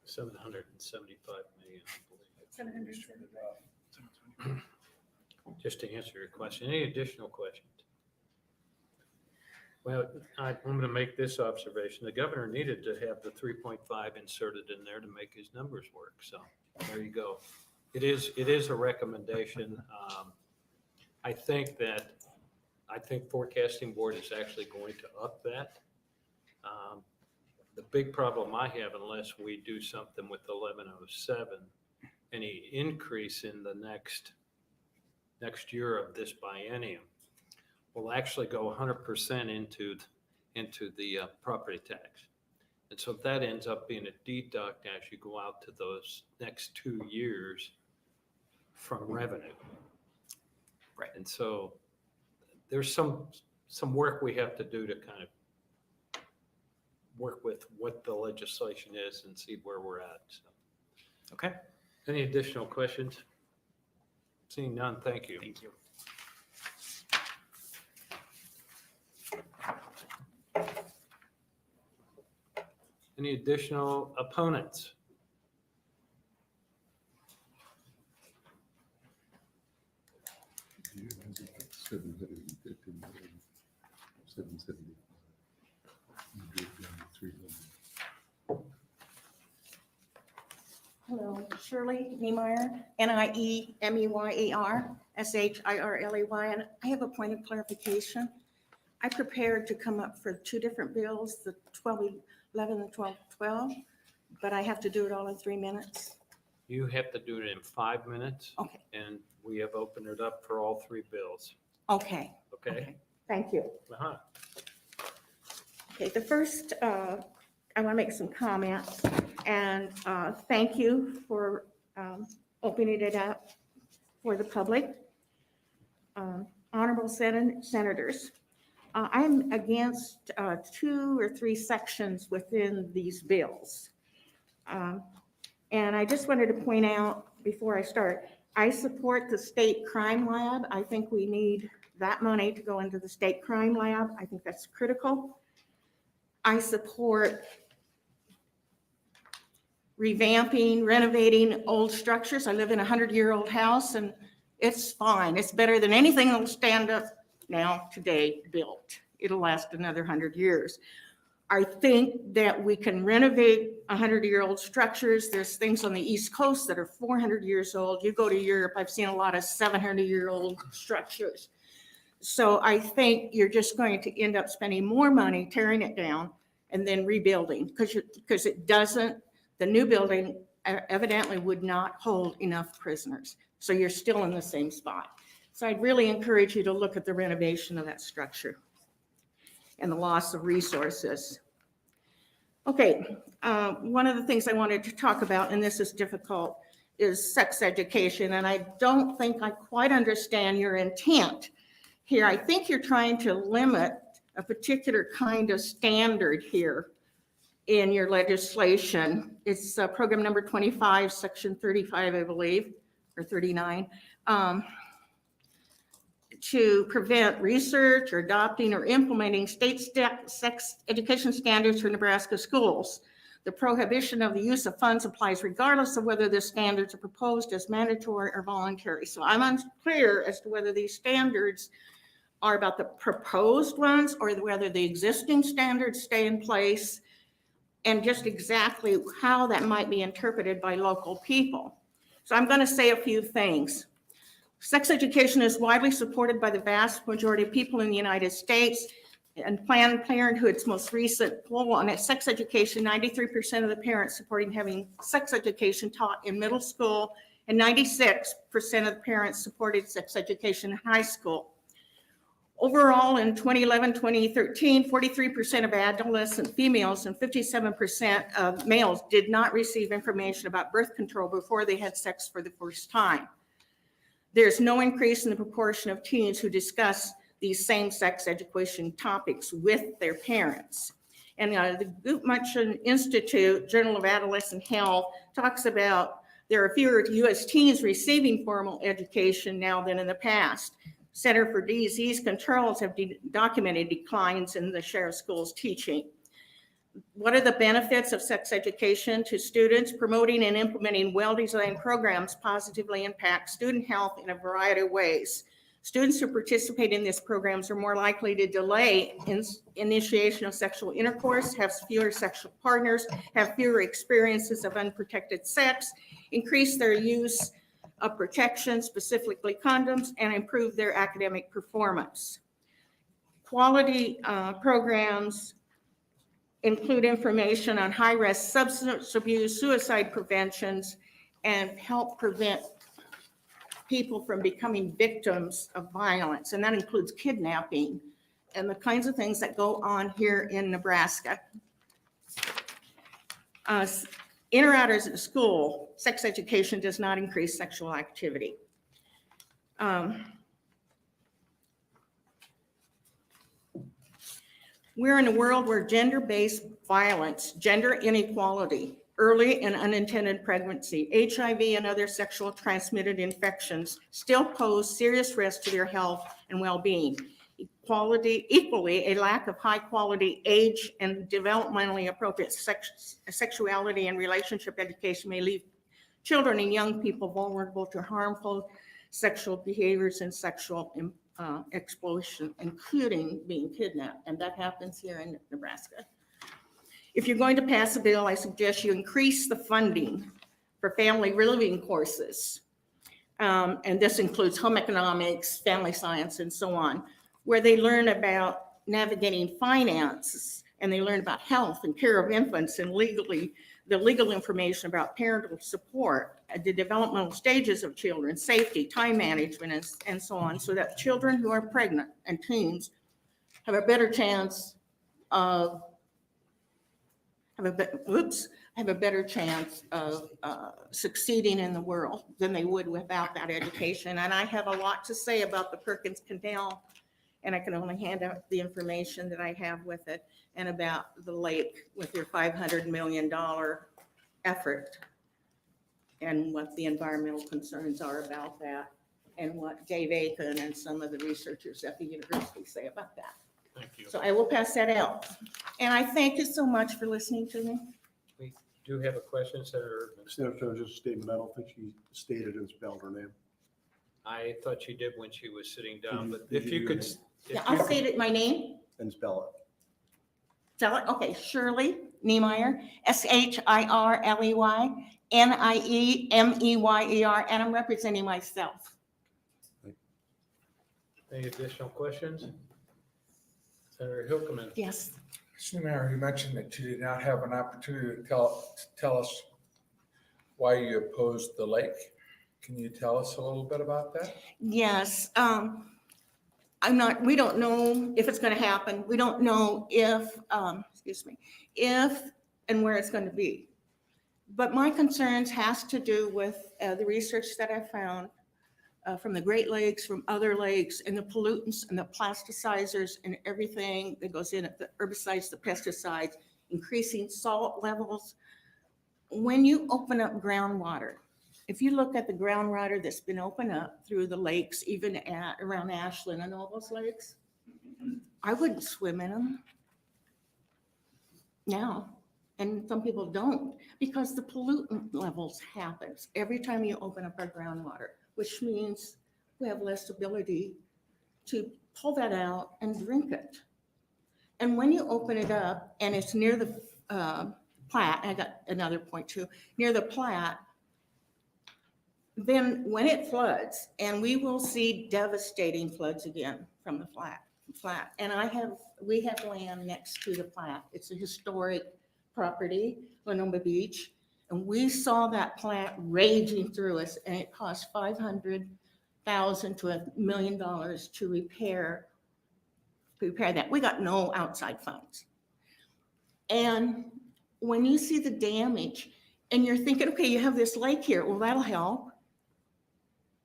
775 million, I believe. 775. Just to answer your question, any additional questions? Well, I'm going to make this observation. The governor needed to have the 3.5 inserted in there to make his numbers work. So there you go. It is a recommendation. I think Forecasting Board is actually going to up that. The big problem I have, unless we do something with 1107, any increase in the next year of this biennium will actually go 100% into the property tax. And so that ends up being a deduct as you go out to those next 2 years from revenue. Right. And so there's some work we have to do to kind of work with what the legislation is and see where we're at. So, Okay. any additional questions? Seeing none, thank you. Thank you. Any additional opponents? Hello, Shirley Niemeyer, Niemeyar, Shirley, and I have a point of clarification. I prepared to come up for 2 different bills, the 1211 and 1212, but I have to do it all in 3 minutes. You have to do it in 5 minutes. Okay. And we have opened it up for all 3 bills. Okay. Okay? Thank you. Uh-huh. Okay, the first, I want to make some comments, and thank you for opening it up for the public. Honorable senators, I'm against 2 or 3 sections within these bills. And I just wanted to point out before I start, I support the state crime lab. I think we need that money to go into the state crime lab. I think that's critical. I support revamping, renovating old structures. I live in a 100-year-old house and it's fine. It's better than anything that'll stand up now today built. It'll last another 100 years. I think that we can renovate 100-year-old structures. There's things on the East Coast that are 400 years old. You go to Europe, I've seen a lot of 700-year-old structures. So I think you're just going to end up spending more money tearing it down and then rebuilding because it doesn't, the new building evidently would not hold enough prisoners. So you're still in the same spot. So I'd really encourage you to look at the renovation of that structure and the loss of resources. Okay, one of the things I wanted to talk about, and this is difficult, is sex education. And I don't think I quite understand your intent here. I think you're trying to limit a particular kind of standard here in your legislation. It's program number 25, section 35, I believe, or 39. To prevent research or adopting or implementing state sex education standards for Nebraska schools. The prohibition of the use of funds applies regardless of whether the standards are proposed as mandatory or voluntary. So I'm unclear as to whether these standards are about the proposed ones or whether the existing standards stay in place. and just exactly how that might be interpreted by local people. So I'm going to say a few things. Sex education is widely supported by the vast majority of people in the United States. And Planned Parenthood's most recent poll on sex education, 93% of the parents supporting having sex education taught in middle school, and 96% of the parents supported sex education in high school. Overall, in 2011, 2013, 43% of adolescent females and 57% of males did not receive information about birth control before they had sex for the first time. There's no increase in the proportion of teens who discuss these same-sex education topics with their parents. And the Guttmacher Institute Journal of Adolescent Health talks about there are fewer U.S. teens receiving formal education now than in the past. Center for Disease Controls have documented declines in the share of schools teaching. What are the benefits of sex education to students? Promoting and implementing well-designed programs positively impact student health in a variety of ways. Students who participate in these programs are more likely to delay initiation of sexual intercourse, have fewer sexual partners, have fewer experiences of unprotected sex, increase their use of protection, specifically condoms, and improve their academic performance. Quality programs include information on high-risk substance abuse, suicide preventions, and help prevent people from becoming victims of violence. And that includes kidnapping and the kinds of things that go on here in Nebraska. In or out of school, sex education does not increase sexual activity. We're in a world where gender-based violence, gender inequality, early and unintended pregnancy, HIV, and other sexual transmitted infections still pose serious risks to their health and well-being. Equally, a lack of high-quality age and developmentally appropriate sexuality and relationship education may leave children and young people vulnerable to harmful sexual behaviors and sexual exploitation, including being kidnapped, and that happens here in Nebraska. If you're going to pass a bill, I suggest you increase the funding for family living courses. And this includes home economics, family science, and so on, where they learn about navigating finances, and they learn about health and care of infants and the legal information about parental support, the developmental stages of children, safety, time management, and so on, so that children who are pregnant and teens have a better chance of succeeding in the world than they would without that education. And I have a lot to say about the Perkins Canal, and I can only hand out the information that I have with it, and about the lake with your $500 million effort, and what the environmental concerns are about that, and what Dave Aiken and some of the researchers at the university say about that. Thank you. So I will pass that out. And I thank you so much for listening to me. We do have a question, Senator Erdman. Senator, just a statement. I don't think she stated and spelled her name. I thought she did when she was sitting down, but Did if you you do could. it? Yeah, I'll state it, my name. And spell it. Tell it, okay, Shirley Niemeyer, Shirley Niemeyer, and I'm representing myself. Any additional questions? Senator Hilkeman. Yes. Mr. Mayor, you mentioned that you did not have an opportunity to tell us why you opposed the lake. Can you tell us a little bit about that? Yes, we don't know if it's going to happen. We don't know if and where it's going to be. But my concerns has to do with the research that I found from the Great Lakes, from other lakes, and the pollutants and the plasticizers and everything that goes in it, the herbicides, the pesticides, increasing salt levels. When you open up groundwater, if you look at the groundwater that's been opened up through the lakes, even around Ashland and all those lakes, I wouldn't swim in them now. And some people don't, because the pollutant levels happens every time you open up our groundwater, which means we have less ability to pull that out and drink it. And when you open it up and it's near the Platte, I got another point too, near the Platte, then when it floods, and we will see devastating floods again from the Platte. And we have land next to the Platte. It's a historic property, Lenoba Beach. And we saw that Platte raging through us, and it cost $500,000 to $1 million to repair that. We got no outside funds. And when you see the damage and you're thinking, okay, you have this lake here, well, that'll help.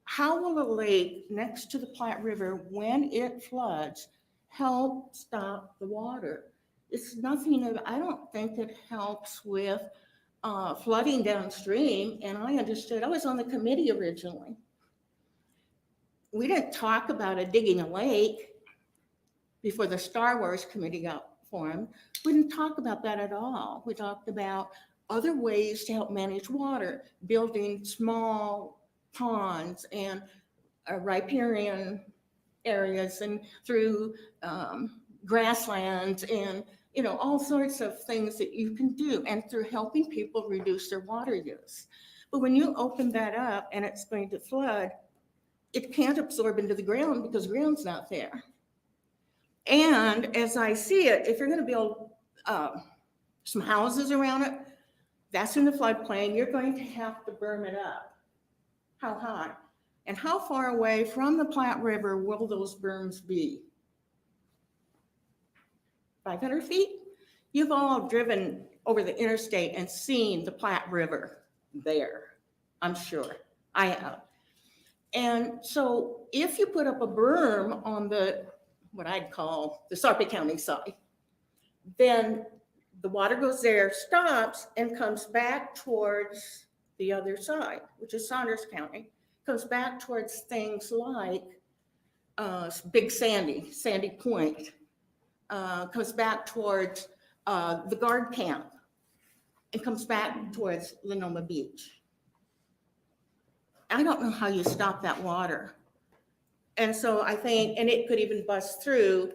How will a lake next to the Platte River, when it floods, help stop the water? It's nothing, I don't think it helps with flooding downstream. And I understood, I was on the committee originally. We didn't talk about digging a lake before the Star Wars committee got formed. We didn't talk about that at all. We talked about other ways to help manage water, building small ponds and riparian areas and through grasslands and, you know, all sorts of things that you can do, and through helping people reduce their water use. But when you open that up and it's going to flood, it can't absorb into the ground because the ground's not there. And as I see it, if you're going to build some houses around it, that's in the floodplain. You're going to have to berm it up. How high? And how far away from the Platte River will those berms be? 500 feet? You've all driven over the interstate and seen the Platte River there, I'm sure. I have. And so if you put up a berm on what I'd call the Sarpy County side, then the water goes there, stops, and comes back towards the other side, which is Saunders County, comes back towards things like Big Sandy Point, comes back towards the guard camp, and comes back towards Lenoba Beach. I don't know how you stop that water. And so I think, and it could even bust through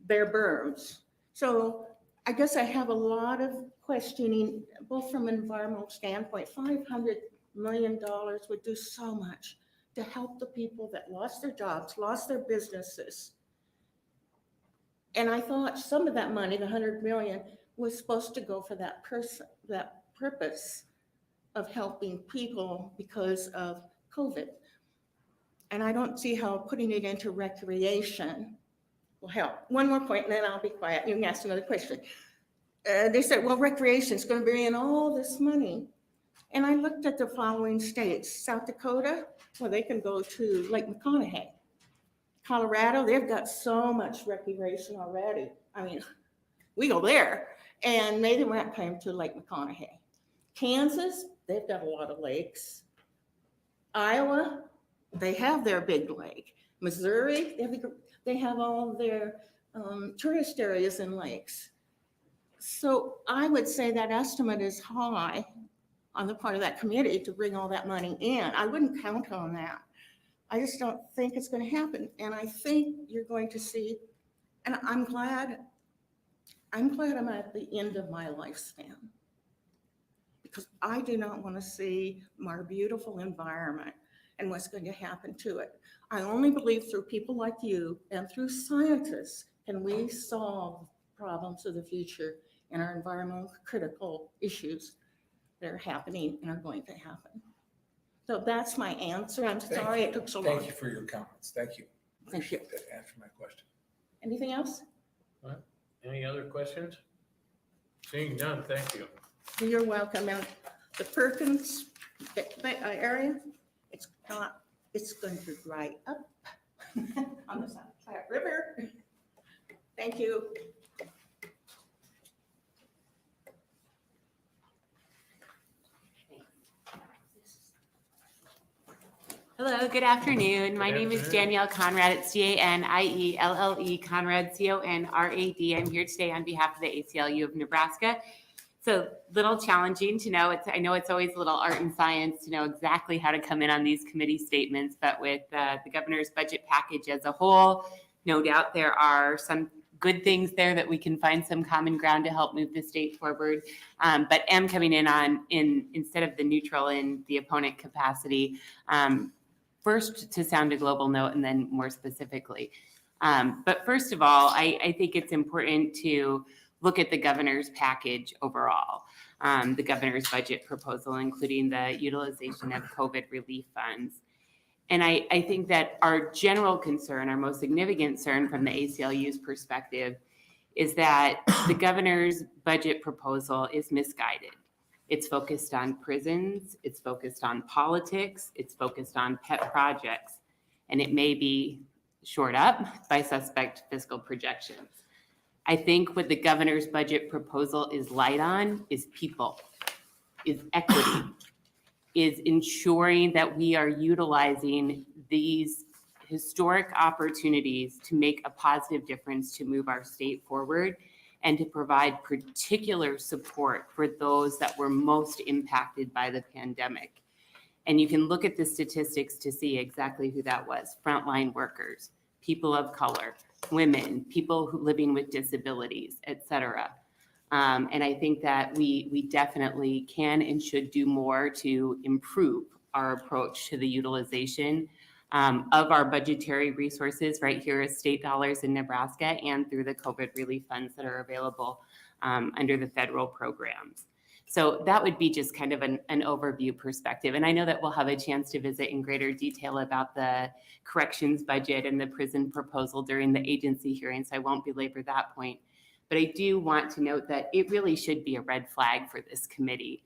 their berms. So I guess I have a lot of questioning, both from an environmental standpoint. $500 million would do so much to help the people that lost their jobs, lost their businesses. And I thought some of that money, the $100 million, was supposed to go for that purpose of helping people because of COVID. And I don't see how putting it into recreation will help. One more point, and then I'll be quiet. You can ask another question. They said, well, recreation is going to bring in all this money. And I looked at the following states. South Dakota, well, they can go to Lake McConaughey. Colorado, they've got so much recreation already. I mean, we go there. And they went to Lake McConaughey. Kansas, they've got a lot of lakes. Iowa, they have their big lake. Missouri, they have all their tourist areas and lakes. So I would say that estimate is high on the part of that committee to bring all that money in. I wouldn't count on that. I just don't think it's going to happen. And I think you're going to see, and I'm glad I'm at the end of my lifespan, because I do not want to see our beautiful environment and what's going to happen to it. I only believe through people like you and through scientists can we solve problems of the future and our environmental critical issues that are happening and are going to happen. So that's my answer. I'm sorry it took so long. Thank you for your comments. Thank you. Thank you. Appreciate that. Answer my question. Anything else? Any other questions? Seeing none, thank you. You're welcome. And the Perkins area, it's going to dry up on the South Platte River. Thank you. Hello, good afternoon. My name is afternoon. Danielle Conrad. It's Danielle Conrad, Conrad. I'm here today on behalf of the ACLU of Nebraska. So little challenging to know. I know it's always a little art and science to know exactly how to come in on these committee statements, but with the governor's budget package as a whole, no doubt there are some good things there that we can find some common ground to help move the state forward. But am coming in instead of the neutral in the opponent capacity, first to sound a global note and then more specifically. But first of all, I think it's important to look at the governor's package overall, the governor's budget proposal, including the utilization of COVID relief funds. And I think that our general concern, our most significant concern from the ACLU's perspective, is that the governor's budget proposal is misguided. It's focused on prisons, it's focused on politics, it's focused on pet projects, and it may be shored up by suspect fiscal projections. I think what the governor's budget proposal is light on is people, is equity, is ensuring that we are utilizing these historic opportunities to make a positive difference to move our state forward and to provide particular support for those that were most impacted by the pandemic. And you can look at the statistics to see exactly who that was: frontline workers, people of color, women, people who living with disabilities, et cetera. And I think that we definitely can and should do more to improve our approach to the utilization of our budgetary resources right here as state dollars in Nebraska and through the COVID relief funds that are available under the federal programs. So that would be just kind of an overview perspective. And I know that we'll have a chance to visit in greater detail about the corrections budget and the prison proposal during the agency hearing, so I won't belabor that point. But I do want to note that it really should be a red flag for this committee,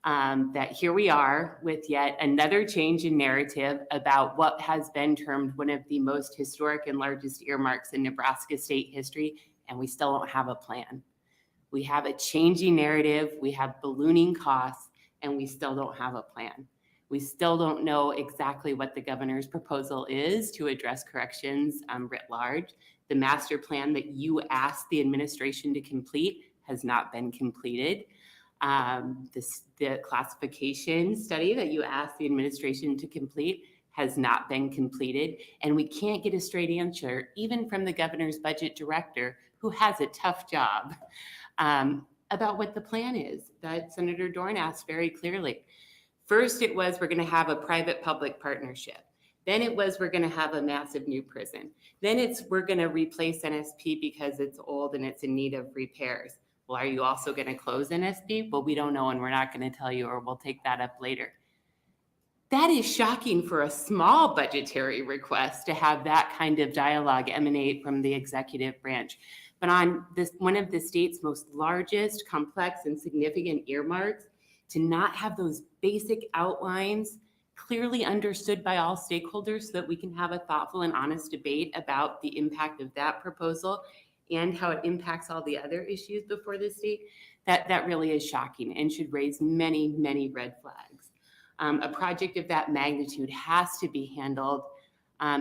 that here we are with yet another change in narrative about what has been termed one of the most historic and largest earmarks in Nebraska state history, and we still don't have a plan. We have a changing narrative, we have ballooning costs, and we still don't have a plan. We still don't know exactly what the governor's proposal is to address corrections writ large. The master plan that you asked the administration to complete has not been completed. The classification study that you asked the administration to complete has not been completed. And we can't get a straight answer, even from the governor's budget director, who has a tough job, about what the plan is that Senator Dorn asked very clearly. First, it was we're going to have a private-public partnership. Then it was we're going to have a massive new prison. Then it's we're going to replace NSP because it's old and it's in need of repairs. Well, are you also going to close NSP? Well, we don't know, and we're not going to tell you, or we'll take that up later. That is shocking for a small budgetary request to have that kind of dialogue emanate from the executive branch. But on this, one of the state's most largest, complex, and significant earmarks, to not have those basic outlines clearly understood by all stakeholders so that we can have a thoughtful and honest debate about the impact of that proposal and how it impacts all the other issues before the state, that really is shocking and should raise many, many red flags. A project of that magnitude has to be handled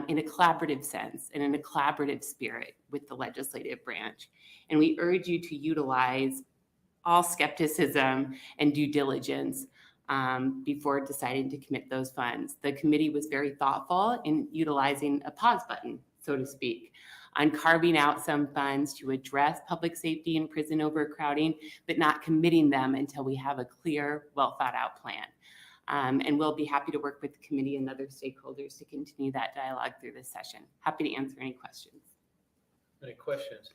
in a collaborative sense and in a collaborative spirit with the legislative branch. And we urge you to utilize all skepticism and due diligence before deciding to commit those funds. The committee was very thoughtful in utilizing a pause button, so to speak, on carving out some funds to address public safety and prison overcrowding, but not committing them until we have a clear, well thought out plan. And we'll be happy to work with the committee and other stakeholders to continue that dialogue through this session. Happy to answer any questions. Any questions?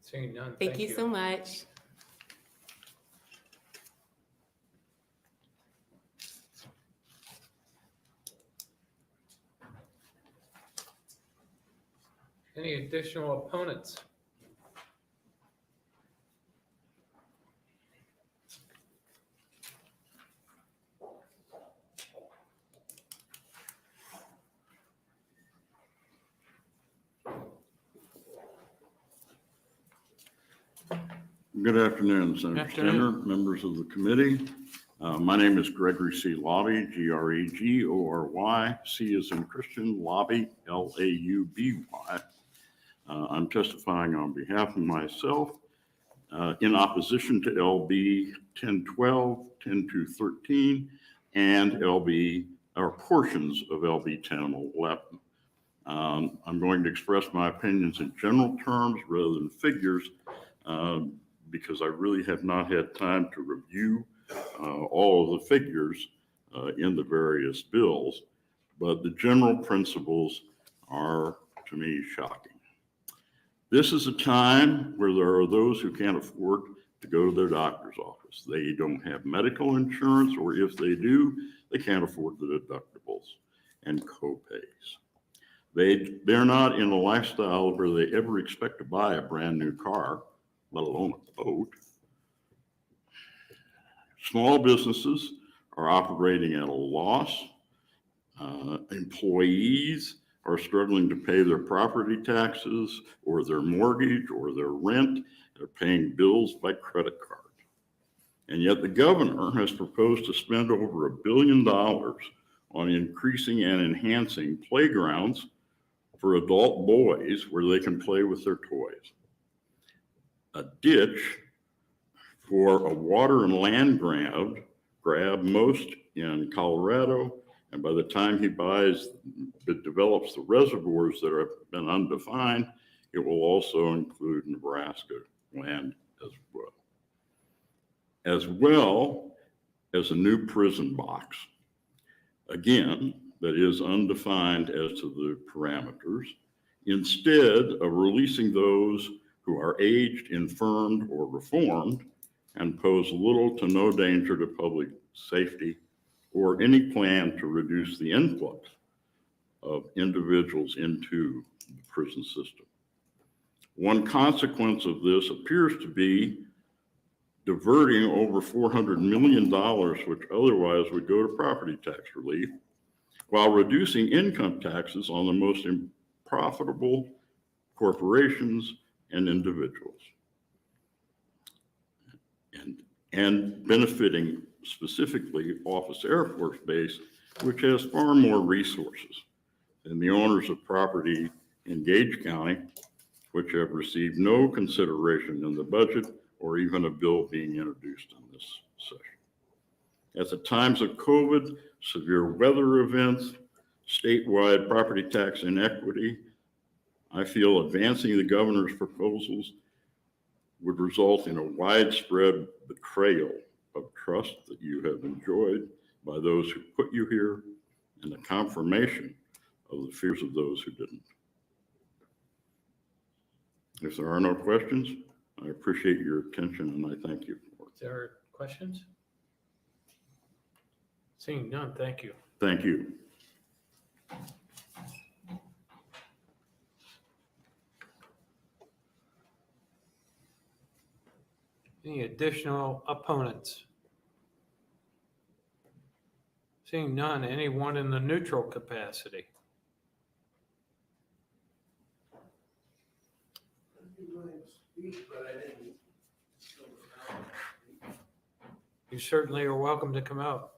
Seeing none. Thank you so much. Any additional opponents? Good afternoon, Senator Afternoon. Stener, members of the committee. My name is Gregory C. Lauby, Gregory. C is in Christian, Lauby, Lauby. I'm testifying on behalf of myself in opposition to LB 1012, 10213, and LB, or portions of LB 1011. I'm going to express my opinions in general terms rather than figures because I really have not had time to review all of the figures in the various bills, but the general principles are, to me, shocking. This is a time where there are those who can't afford to go to their doctor's office. They don't have medical insurance, or if they do, they can't afford the deductibles and co-pays. They're not in a lifestyle where they ever expect to buy a brand new car, let alone a boat. Small businesses are operating at a loss. Employees are struggling to pay their property taxes or their mortgage or their rent. They're paying bills by credit card. And yet the governor has proposed to spend over $1 billion on increasing and enhancing playgrounds for adult boys where they can play with their toys. A ditch for a water and land grab most in Colorado. And by the time he develops the reservoirs that have been undefined, it will also include Nebraska land as well as a new prison box. Again, that is undefined as to the parameters, instead of releasing those who are aged, infirmed, or reformed and pose little to no danger to public safety or any plan to reduce the influx of individuals into the prison system. One consequence of this appears to be diverting over $400 million, which otherwise would go to property tax relief, while reducing income taxes on the most profitable corporations and individuals, and benefiting specifically Office Air Force Base, which has far more resources than the owners of property in Gage County, which have received no consideration in the budget or even a bill being introduced in this session. At the times of COVID, severe weather events, statewide property tax inequity, I feel advancing the governor's proposals would result in a widespread betrayal of trust that you have enjoyed by those who put you here, and the confirmation of the fears of those who didn't. If there are no questions, I appreciate your attention and I thank you. Is there questions? Seeing none, thank you. Thank you. Any additional opponents? Seeing none, anyone in the neutral capacity? You certainly are welcome to come out.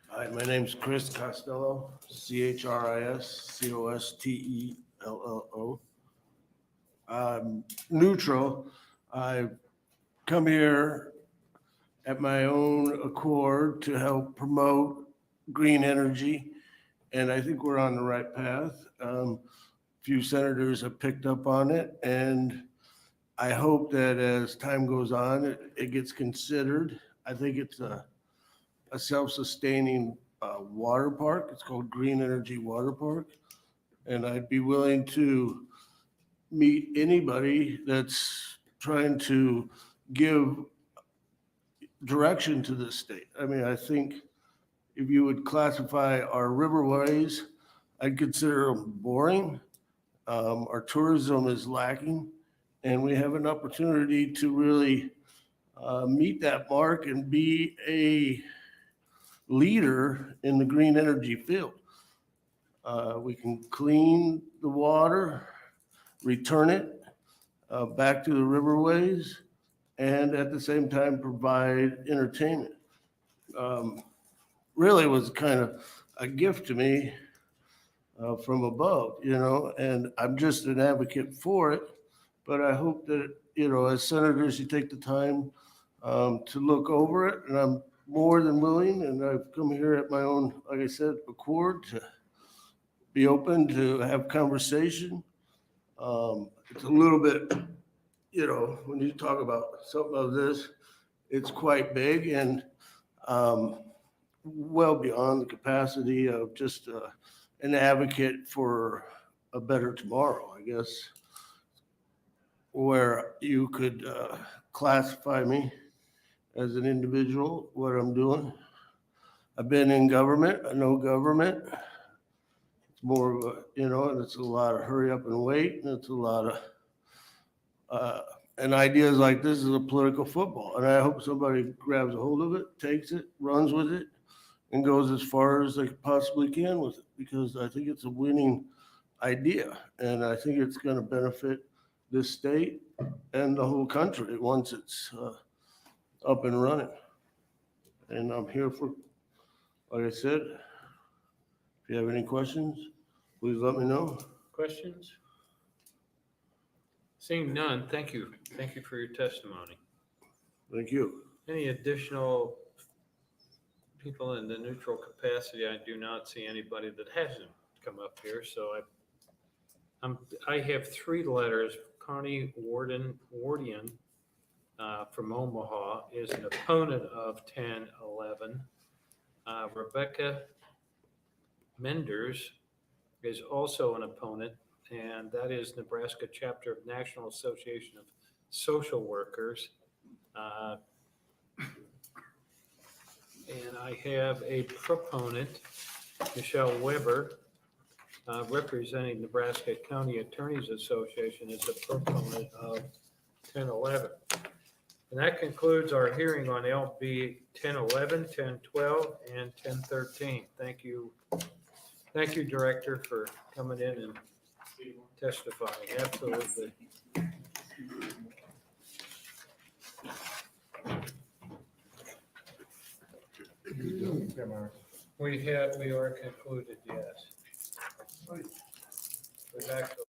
Hi, my name's Chris Costello, CHRISCOSTELLO. I'm neutral. I've come here at my own accord to help promote green energy, and I think we're on the right path. Few senators have picked up on it, and I hope that as time goes on, it gets considered. I think it's a self-sustaining water park. It's called Green Energy Water Park. And I'd be willing to meet anybody that's trying to give direction to this state. I mean, I think if you would classify our riverways, I'd consider them boring. Our tourism is lacking, and we have an opportunity to really meet that mark and be a leader in the green energy field. We can clean the water, return it back to the riverways, and at the same time provide entertainment. Really was kind of a gift to me from above, you know, and I'm just an advocate for it. But I hope that, you know, as senators, you take the time to look over it, and I'm more than willing, and I've come here at my own, like I said, accord to be open to have conversation. It's a little bit, you know, when you talk about something of this, it's quite big and well beyond the capacity of just an advocate for a better tomorrow, I guess, where you could classify me as an individual, what I'm doing. I've been in government, I know government. It's more of a, you know, and it's a lot of hurry up and wait, and it's a lot of, and ideas like this is a political football, and I hope somebody grabs a hold of it, takes it, runs with it, and goes as far as they possibly can with it, because I think it's a winning idea, and I think it's gonna benefit this state and the whole country once it's up and running. And I'm here for, like I said, if you have any questions, please let me know. Questions? Seeing none, thank you. Thank you for your testimony. Thank you. Any additional people in the neutral capacity? I do not see anybody that hasn't come up here, so I have 3 letters. Connie Wardian from Omaha is an opponent of 1011. Rebecca Menders is also an opponent, and that is Nebraska Chapter of National Association of Social Workers. And I have a proponent, Michelle Weber, representing Nebraska County Attorneys Association, is a proponent of 1011. And that concludes our hearing on LB 1011, 1012, and 1013. Thank you. Thank you, Director, for coming in and testifying. Absolutely. We are concluded, yes. We're back to